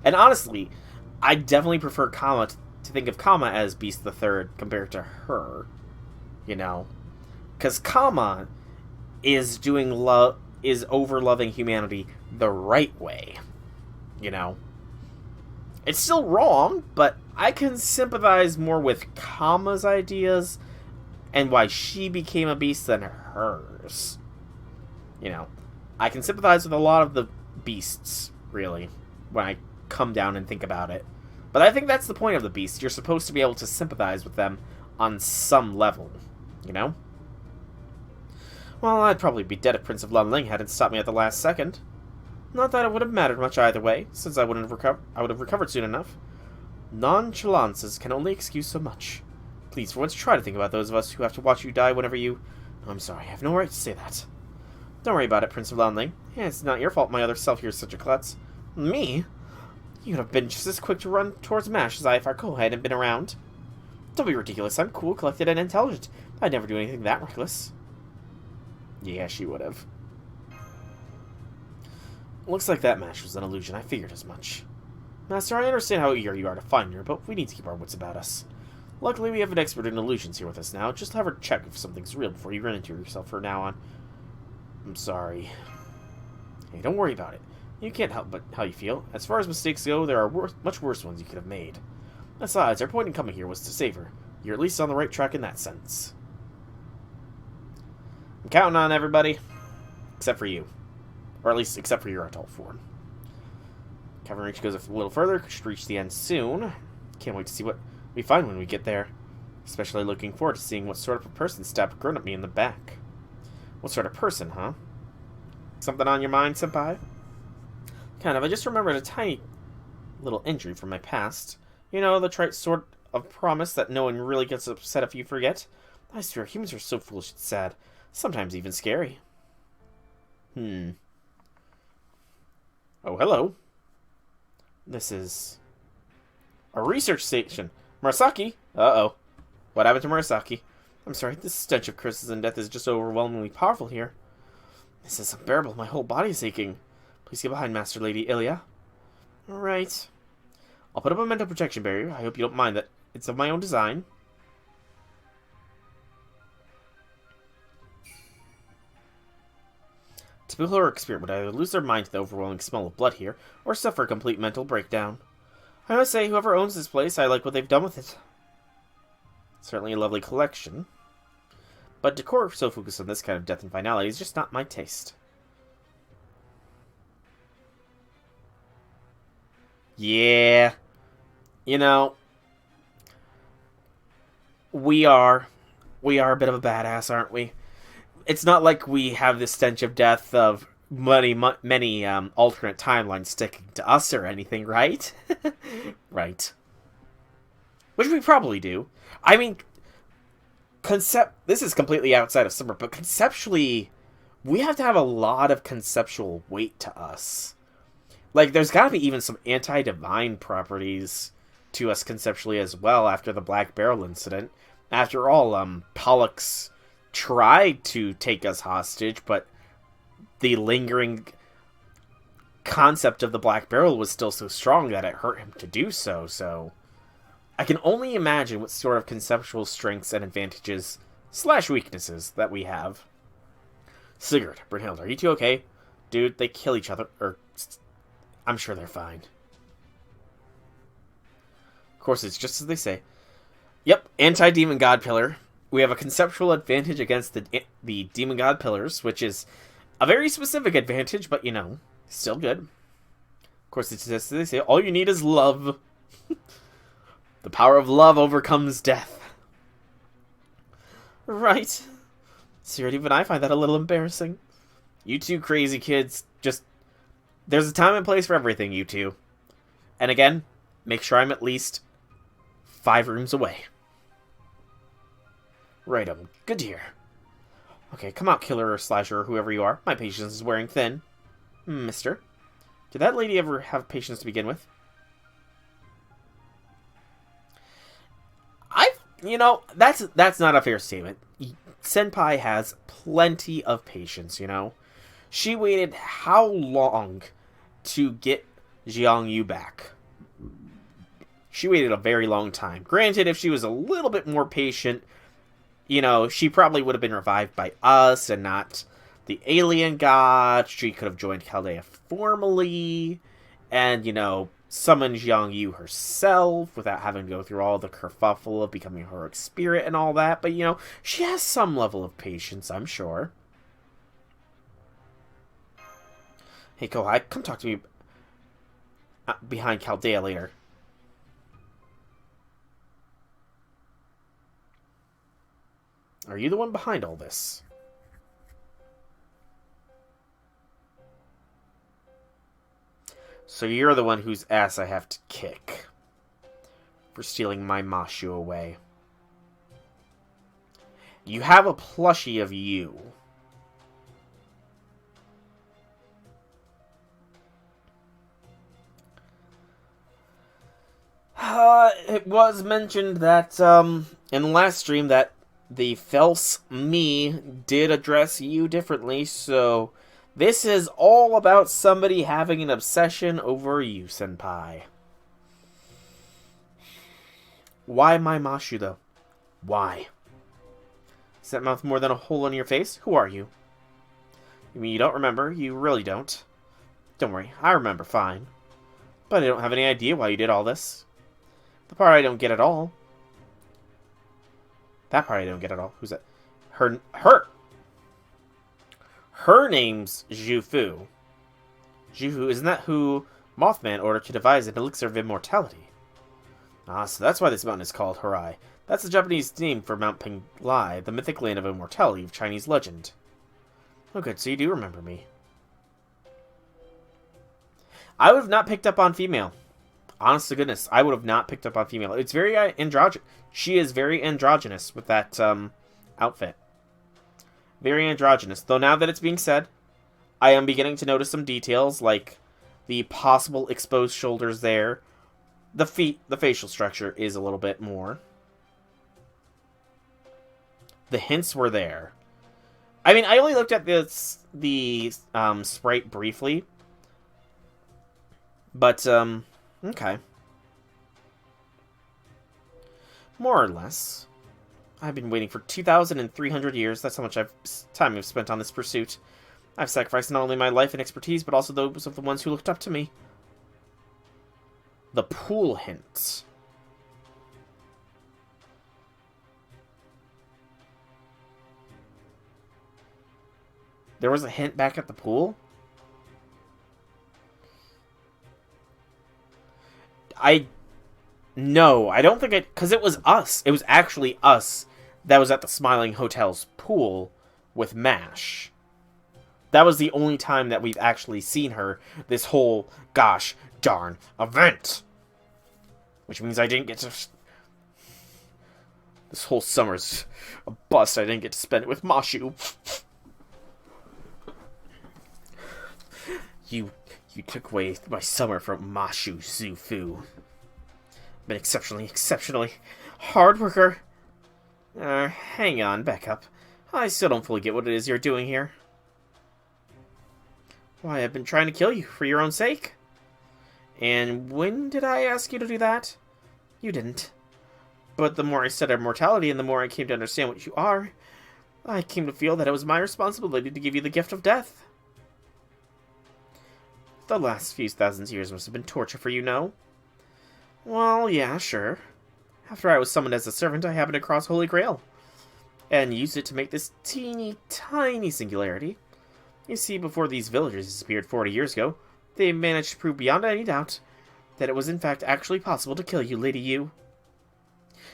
And honestly, I definitely prefer Kama to think of Kama as Beast the Third compared to her, you know, because Kama is is over loving humanity the right way, you know. It's still wrong, but I can sympathize more with Kama's ideas and why she became a beast than hers. You know, I can sympathize with a lot of the beasts, really, when I come down and think about it. But I think that's the point of the beast. You're supposed to be able to sympathize with them on some level, you know? Well, I'd probably be dead if Prince of Lunling hadn't stopped me at the last second. Not that it would have mattered much either way, since I would have recovered soon enough. Nonchalances can only excuse so much. Please, for once, try to think about those of us who have to watch you die whenever you... I'm sorry, I have no right to say that. Don't worry about it, Prince of Lunling. Yeah, it's not your fault my other self here is such a klutz. Me? You'd have been just as quick to run towards Mash as I if our Kohai hadn't been around. Don't be ridiculous, I'm cool, collected, and intelligent. I'd never do anything that reckless. Yeah, she would have. Looks like that Mash was an illusion. I figured as much. Master, I understand how eager you are to find her, but we need to keep our wits about us. Luckily, we have an expert in illusions here with us now. Just have her check if something's real before you run into yourself from now on. I'm sorry. Hey, don't worry about it. You can't help but how you feel. As far as mistakes go, there are much worse ones you could have made. Besides, our point in coming here was to save her. You're at least on the right track in that sense. I'm counting on everybody. Except for you. Or at least, except for your adult form. Cavern Reach goes a little further. Should reach the end soon. Can't wait to see what we find when we get there. Especially looking forward to seeing what sort of a person stabbed grown at me in the back. What sort of person, huh? Something on your mind, senpai? Kind of. I just remembered a tiny little injury from my past. You know, the trite sort of promise that no one really gets upset if you forget. I swear, humans are so foolish and sad. Sometimes even scary. Oh, hello. This is a research station. Murasaki? Uh-oh. What happened to Murasaki? I'm sorry, this stench of curses and death is just overwhelmingly powerful here. This is unbearable. My whole body is aching. Please get behind Master Lady Ilya. Alright. I'll put up a mental protection barrier. I hope you don't mind that it's of my own design. Typical heroic spirit would either lose their mind to the overwhelming smell of blood here, or suffer a complete mental breakdown. I must say, whoever owns this place, I like what they've done with it. Certainly a lovely collection. But decor so focused on this kind of death and finality is just not my taste. Yeah. You know, we are a bit of a badass, aren't we? It's not like we have this stench of death of many alternate timelines sticking to us or anything, right? Right. Which we probably do. I mean, this is completely outside of Summer, but conceptually, we have to have a lot of conceptual weight to us. Like, there's gotta be even some anti-divine properties to us conceptually as well after the Black Barrel incident. After all, Pollux tried to take us hostage, but the lingering concept of the Black Barrel was still so strong that it hurt him to do so, so I can only imagine what sort of conceptual strengths and advantages / weaknesses that we have. Sigurd, Brynhild, are you two okay? Dude, they kill each other, I'm sure they're fine. Of course, it's just as they say. Yep, anti-demon god pillar. We have a conceptual advantage against the demon god pillars, which is a very specific advantage, but, you know, still good. Of course, it's just as they say, all you need is love. The power of love overcomes death. Right. Seriously, even I find that a little embarrassing. You two crazy kids, just... There's a time and place for everything, you two. And again, make sure I'm at least 5 rooms away. Right, good to hear. Okay, come out, killer or slasher or whoever you are. My patience is wearing thin. Mister, did that lady ever have patience to begin with? That's not a fair statement. Senpai has plenty of patience, you know. She waited how long to get Jiang Yu back? She waited a very long time. Granted, if she was a little bit more patient, you know, she probably would have been revived by us and not the alien god. She could have joined Chaldea formally and, you know, summoned Jiang Yu herself without having to go through all the kerfuffle of becoming a heroic spirit and all that. But, you know, she has some level of patience, I'm sure. Hey, Kohai, come talk to me behind Chaldea later. Are you the one behind all this? So you're the one whose ass I have to kick for stealing my Mashu away. You have a plushie of you. It was mentioned that, in the last stream that the false me did address you differently, so this is all about somebody having an obsession over you, senpai. Why my Mashu, though? Why? Is that mouth more than a hole in your face? Who are you? You mean you don't remember? You really don't. Don't worry, I remember fine. But I don't have any idea why you did all this. The part I don't get at all. That part I don't get at all. Who's that? Her. Her name's Zhu Fu. Zhu Fu, isn't that who Mothman ordered to devise an elixir of immortality? Ah, so that's why this mountain is called Harai. That's the Japanese name for Mount Penglai, the mythic land of immortality of Chinese legend. Oh good, so you do remember me. I would have not picked up on female. Honest to goodness, I would have not picked up on female. It's very androgynous. She is very androgynous with that outfit. Very androgynous. Though now that it's being said, I am beginning to notice some details, like the possible exposed shoulders there. The feet, the facial structure is a little bit more. The hints were there. I mean, I only looked at the sprite briefly. But, okay. More or less. I've been waiting for 2,300 years. That's how much time I've spent on this pursuit. I've sacrificed not only my life and expertise, but also those of the ones who looked up to me. The pool hint. There was a hint back at the pool? No, I don't think it... Because it was us. It was actually us that was at the Smiling Hotel's pool with Mash. That was the only time that we've actually seen her this whole gosh darn event. Which means I didn't get to... This whole summer's a bust. I didn't get to spend it with Mashu. You took away my summer from Mashu, Zhu Fu. Been exceptionally hard worker. Hang on, back up. I still don't fully get what it is you're doing here. Why, I've been trying to kill you for your own sake. And when did I ask you to do that? You didn't. But the more I studied immortality and the more I came to understand what you are, I came to feel that it was my responsibility to give you the gift of death. The last few thousand years must have been torture for you, no? Well, yeah, sure. After I was summoned as a servant, I happened across Holy Grail, and used it to make this teeny tiny singularity. You see, before these villagers disappeared 40 years ago, they managed to prove beyond any doubt that it was in fact actually possible to kill you, Lady Yu.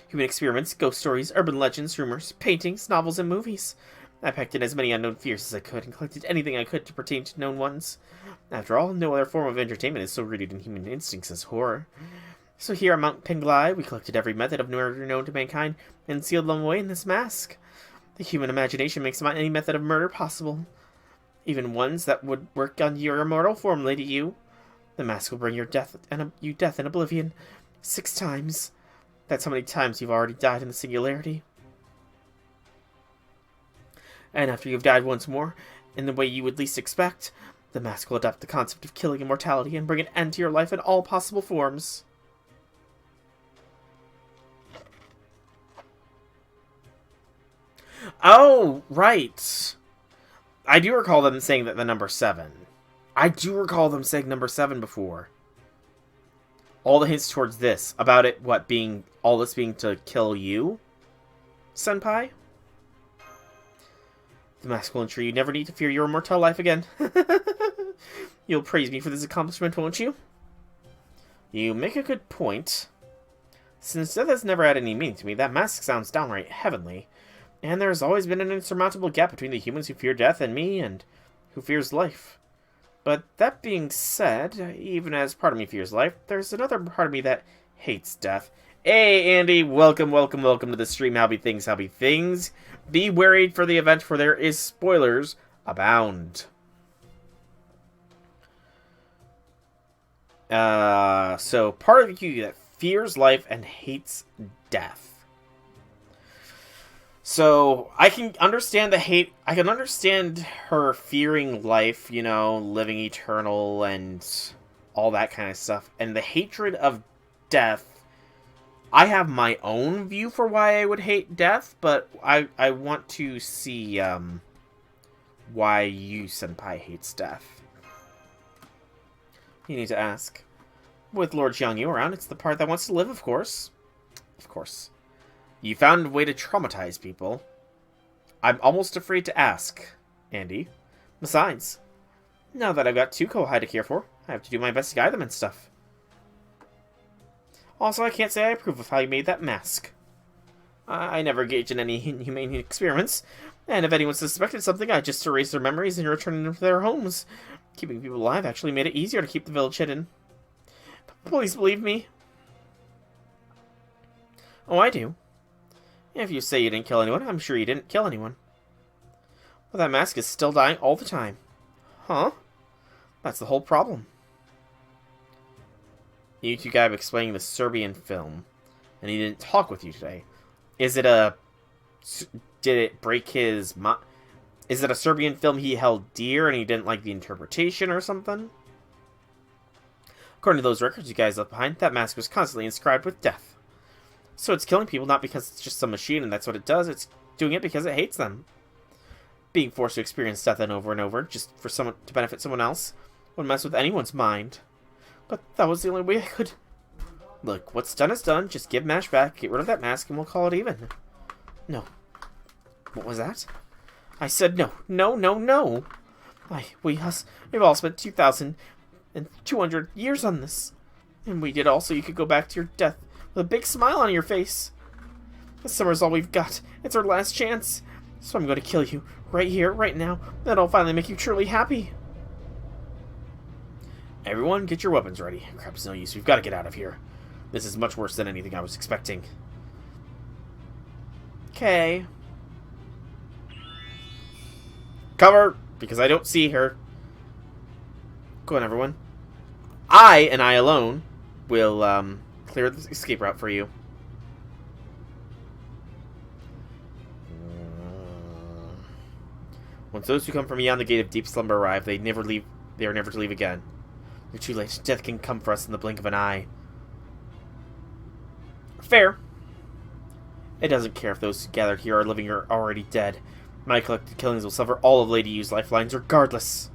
Human experiments, ghost stories, urban legends, rumors, paintings, novels, and movies. I packed in as many unknown fears as I could, and collected anything I could to pertain to known ones. After all, no other form of entertainment is so rooted in human instincts as horror. So here on Mount Penglai, we collected every method of murder known to mankind, and sealed them away in this mask. The human imagination makes any method of murder possible. Even ones that would work on your immortal form, Lady Yu. The mask will bring your death in oblivion. 6 times. That's how many times you've already died in the singularity. And after you've died once more, in the way you would least expect, the mask will adopt the concept of killing immortality and bring an end to your life in all possible forms. Oh, right. I do recall them saying that the number 7. I do recall them saying number 7 before. All the hints towards this. About it, what, being... all this being to kill you? Senpai? The mask will ensure you never need to fear your immortal life again. You'll praise me for this accomplishment, won't you? You make a good point. Since death has never had any meaning to me, that mask sounds downright heavenly. And there has always been an insurmountable gap between the humans who fear death and me, and who fears life. But that being said, even as part of me fears life, there's another part of me that hates death. Hey, Andy, welcome to the stream. How be things. Be worried for the event, for there is spoilers abound. So part of you that fears life and hates death. So, I can understand the hate. I can understand her fearing life, you know, living eternal and all that kind of stuff. And the hatred of death. I have my own view for why I would hate death, but I want to see why you, Senpai, hates death. You need to ask. With Lord Xiangyu around, it's the part that wants to live, of course. Of course. You found a way to traumatize people. I'm almost afraid to ask, Andy. Besides, now that I've got 2 Kohai to care for, I have to do my best to guide them and stuff. Also, I can't say I approve of how you made that mask. I never engaged in any inhumane experiments, and if anyone suspected something, I just erased their memories and returned them to their homes. Keeping people alive actually made it easier to keep the village hidden. Please believe me. Oh, I do. If you say you didn't kill anyone, I'm sure you didn't kill anyone. But that mask is still dying all the time. Huh? That's the whole problem. You two guys explaining the Serbian film, and he didn't talk with you today. Is it a... Did it break his... Is it a Serbian film he held dear and he didn't like the interpretation or something? According to those records you guys left behind, that mask was constantly inscribed with death. So it's killing people not because it's just some machine and that's what it does, it's doing it because it hates them. Being forced to experience death over and over, just for someone to benefit someone else, would mess with anyone's mind. But that was the only way I could... Look, what's done is done, just give Mash back, get rid of that mask, and we'll call it even. No. What was that? I said no. No, no, no! We've all spent 2,200 years on this. And we did all so you could go back to your death with a big smile on your face. This summer's all we've got. It's our last chance. So I'm going to kill you. Right here, right now. That'll finally make you truly happy. Everyone, get your weapons ready. Crap's no use. We've got to get out of here. This is much worse than anything I was expecting. Okay. Cover! Because I don't see her. Go on, everyone. I, and I alone, will, clear the escape route for you. Once those who come from beyond the gate of deep slumber arrive, they are never to leave again. You're too late. Death can come for us in the blink of an eye. Fair. It doesn't care if those gathered here are living or already dead. My collected killings will sever all of Lady Yu's lifelines regardless.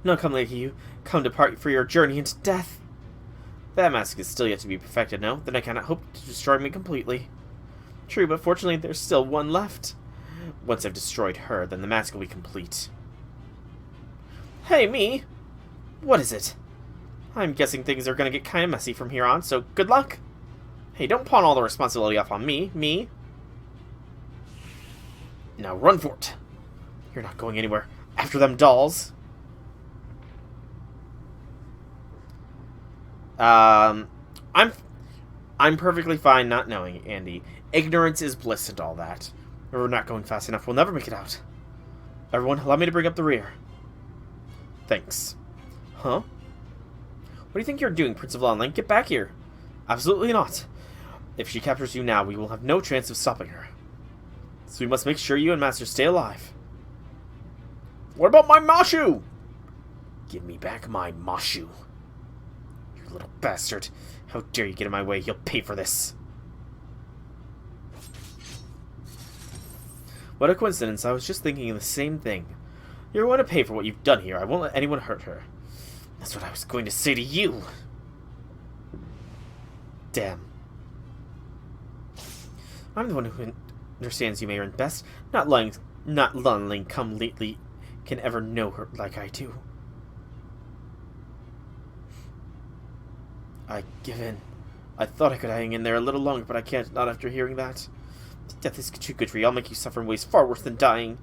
No, come, Lady Yu. Come depart for your journey into death. That mask is still yet to be perfected, no? Then I cannot hope to destroy me completely. True, but fortunately there's still one left. Once I've destroyed her, then the mask will be complete. Hey, me! What is it? I'm guessing things are gonna get kinda messy from here on, so good luck! Hey, don't pawn all the responsibility off on me. Now run for it! You're not going anywhere. After them dolls! I'm perfectly fine not knowing, Andy. Ignorance is bliss and all that. If we're not going fast enough, we'll never make it out. Everyone, allow me to bring up the rear. Thanks. Huh? What do you think you're doing, Prince of Longling? Get back here. Absolutely not. If she captures you now, we will have no chance of stopping her. So we must make sure you and Master stay alive. What about my Mashu? Give me back my Mashu. You little bastard. How dare you get in my way? You'll pay for this. What a coincidence, I was just thinking the same thing. You're going to pay for what you've done here. I won't let anyone hurt her. That's what I was going to say to you. Damn. I'm the one who understands you, Mayrin, best. Not Lunling come lately can ever know her like I do. I give in. I thought I could hang in there a little longer, but I can't, not after hearing that. Death is too good for you. I'll make you suffer in ways far worse than dying.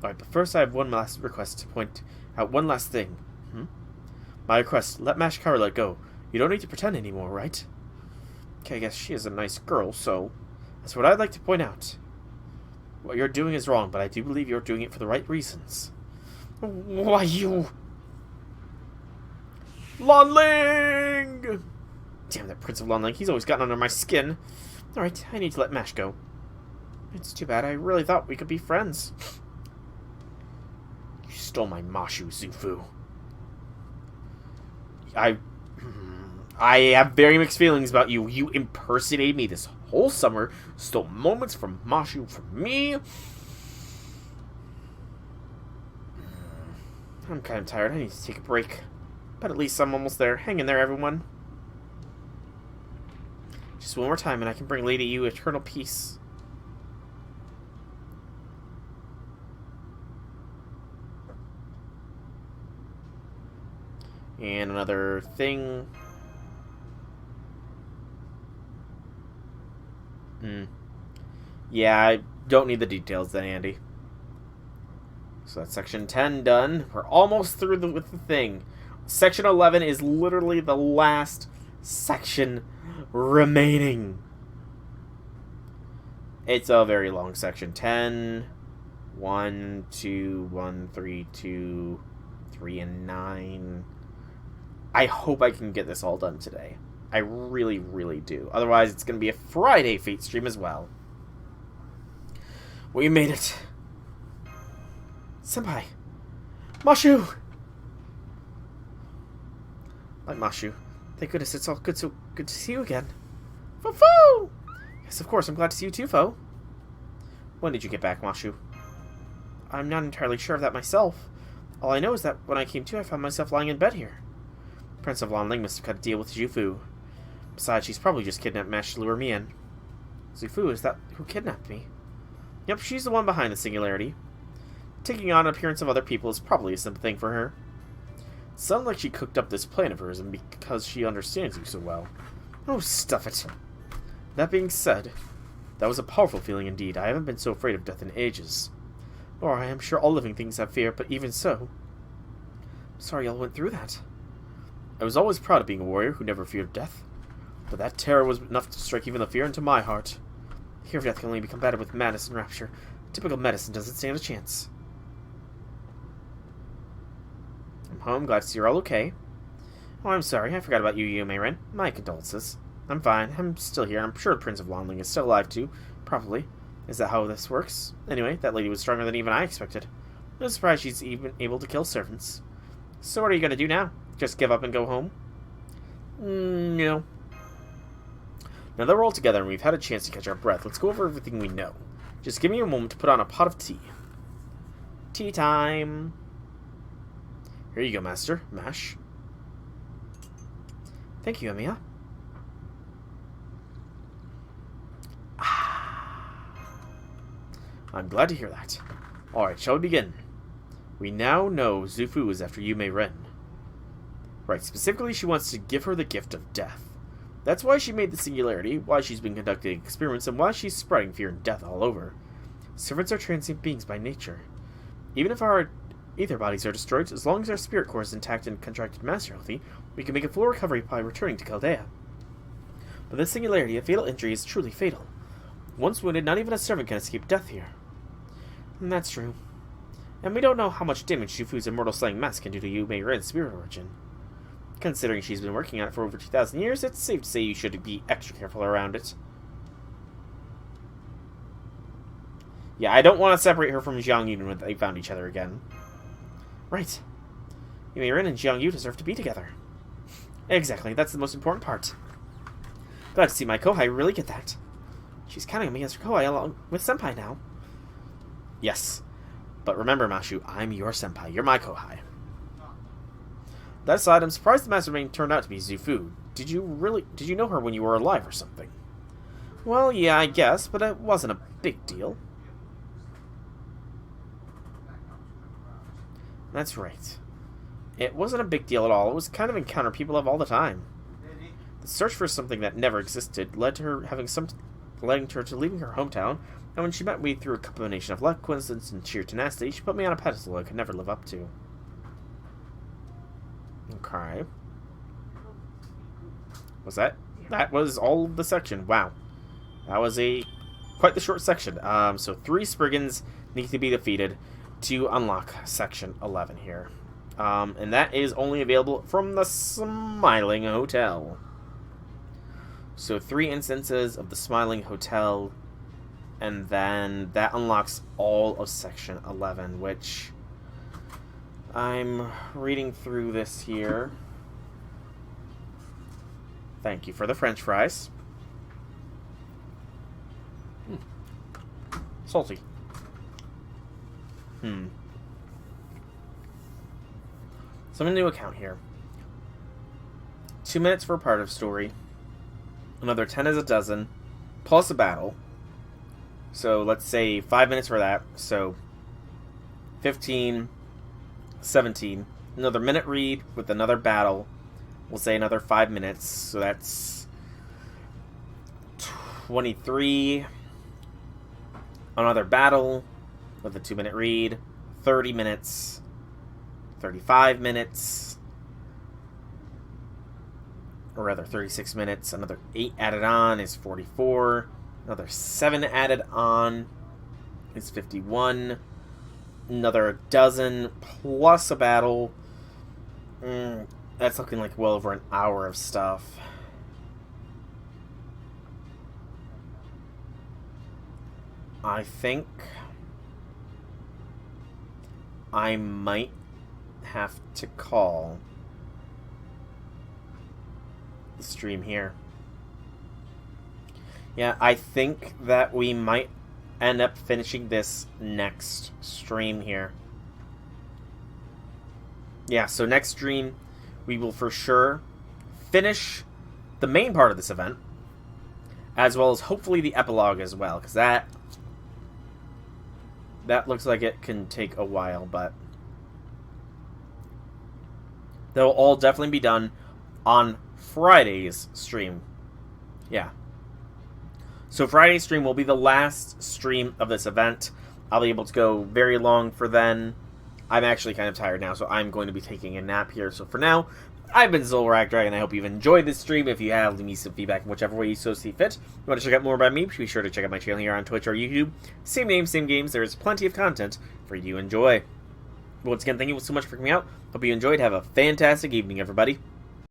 Alright, but first I have one last request to point out one last thing. My request, let Mash Carla go. You don't need to pretend anymore, right? Okay, I guess she is a nice girl, so that's what I'd like to point out. What you're doing is wrong, but I do believe you're doing it for the right reasons. Why, you... Lonling! Damn, that Prince of Lonling. He's always gotten under my skin. Alright, I need to let Mash go. It's too bad. I really thought we could be friends. You stole my Mashu, Zufu. I have very mixed feelings about you. You impersonated me this whole summer, stole moments from Mashu from me. I'm kind of tired. I need to take a break. But at least I'm almost there. Hang in there, everyone. Just one more time and I can bring Lady Yu eternal peace. And another thing. Yeah, I don't need the details then, Andy. So that's section 10 done. We're almost through with the thing. Section 11 is literally the last section remaining. It's a very long section. 10, 1, 2, 1, 3, 2, 3, and 9. I hope I can get this all done today. I really, really do. Otherwise, it's going to be a Friday Fate stream as well. We made it. Senpai. Mashu! Like Mashu. Thank goodness it's all good, so good to see you again. Fo-fo! Yes, of course, I'm glad to see you too, Fo. When did you get back, Mashu? I'm not entirely sure of that myself. All I know is that when I came to, I found myself lying in bed here. Prince of Lonling must have cut a deal with Zufu. Besides, she's probably just kidnapped Mash to lure me in. Zufu, is that who kidnapped me? Yep, she's the one behind the singularity. Taking on an appearance of other people is probably a simple thing for her. It sounds like she cooked up this plan of hers, and because she understands you so well. Oh, stuff it. That being said, that was a powerful feeling indeed. I haven't been so afraid of death in ages. Or I am sure all living things have fear, but even so... Sorry y'all went through that. I was always proud of being a warrior who never feared death. But that terror was enough to strike even the fear into my heart. The fear of death can only be combated with madness and rapture. Typical medicine doesn't stand a chance. I'm home, glad to see you're all okay. Oh, I'm sorry, I forgot about you, Mayrin. My condolences. I'm fine, I'm still here, I'm sure the Prince of Lonling is still alive too. Probably. Is that how this works? Anyway, that lady was stronger than even I expected. I'm surprised she's even able to kill servants. So what are you gonna do now? Just give up and go home? No. Now that we're all together and we've had a chance to catch our breath, let's go over everything we know. Just give me a moment to put on a pot of tea. Tea time! Here you go, Master. Mash. Thank you, Emiya. I'm glad to hear that. Alright, shall we begin? We now know Zufu is after Yume Ren. Right, specifically she wants to give her the gift of death. That's why she made the singularity, why she's been conducting experiments, and why she's spreading fear and death all over. Servants are transient beings by nature. Even if our ether bodies are destroyed, as long as our spirit core is intact and contracted master healthy, we can make a full recovery by returning to Chaldea. But this singularity, a fatal injury, is truly fatal. Once wounded, not even a servant can escape death here. And that's true. And we don't know how much damage Zufu's immortal slaying mask can do to Yume Ren's spirit origin. Considering she's been working on it for over 2,000 years, it's safe to say you should be extra careful around it. Yeah, I don't want to separate her from Jiang Yu when they found each other again. Right. Yume Ren and Jiang Yu deserve to be together. Exactly, that's the most important part. Glad to see my Kohai really get that. She's counting on me as her Kohai along with Senpai now. Yes. But remember, Mashu, I'm your senpai. You're my kohai. That aside, I'm surprised the mastermind turned out to be Zufu. Did you know her when you were alive or something? Well, yeah, I guess, but it wasn't a big deal. That's right. It wasn't a big deal at all. It was the kind of encounter people have all the time. The search for something that never existed led to her leading her to leaving her hometown, and when she met me through a combination of luck, coincidence, and sheer tenacity, she put me on a pedestal I could never live up to. Okay. Was that? That was all of the section. Wow. That was quite the short section. So 3 Spriggans need to be defeated to unlock section 11 here. And that is only available from the Smiling Hotel. So 3 instances of the Smiling Hotel, and then that unlocks all of section 11, which I'm reading through this here. Thank you for the French fries. Salty. So I'm in a new account here. 2 minutes for a part of story. Another 10 as a dozen. Plus a battle. So let's say 5 minutes for that. So 15, 17. Another minute read with another battle. We'll say another 5 minutes. So that's 23. Another battle with a 2-minute read. 30 minutes. 35 minutes. Or rather, 36 minutes. Another 8 added on is 44. Another 7 added on is 51. Another dozen plus a battle. That's looking like well over an hour of stuff. I think I might have to call the stream here. Yeah, I think that we might end up finishing this next stream here. Yeah, so next stream we will for sure finish the main part of this event, as well as hopefully the epilogue as well, because that looks like it can take a while, but they'll all definitely be done on Friday's stream. Yeah. So Friday's stream will be the last stream of this event. I'll be able to go very long for then. I'm actually kind of tired now, so I'm going to be taking a nap here. So for now, I've been Zolrak Dragon. I hope you've enjoyed this stream. If you have, leave me some feedback in whichever way you so see fit. If you want to check out more about me, be sure to check out my channel here on Twitch or YouTube. Same name, same games. There is plenty of content for you to enjoy. Once again, thank you so much for coming out. Hope you enjoyed. Have a fantastic evening, everybody.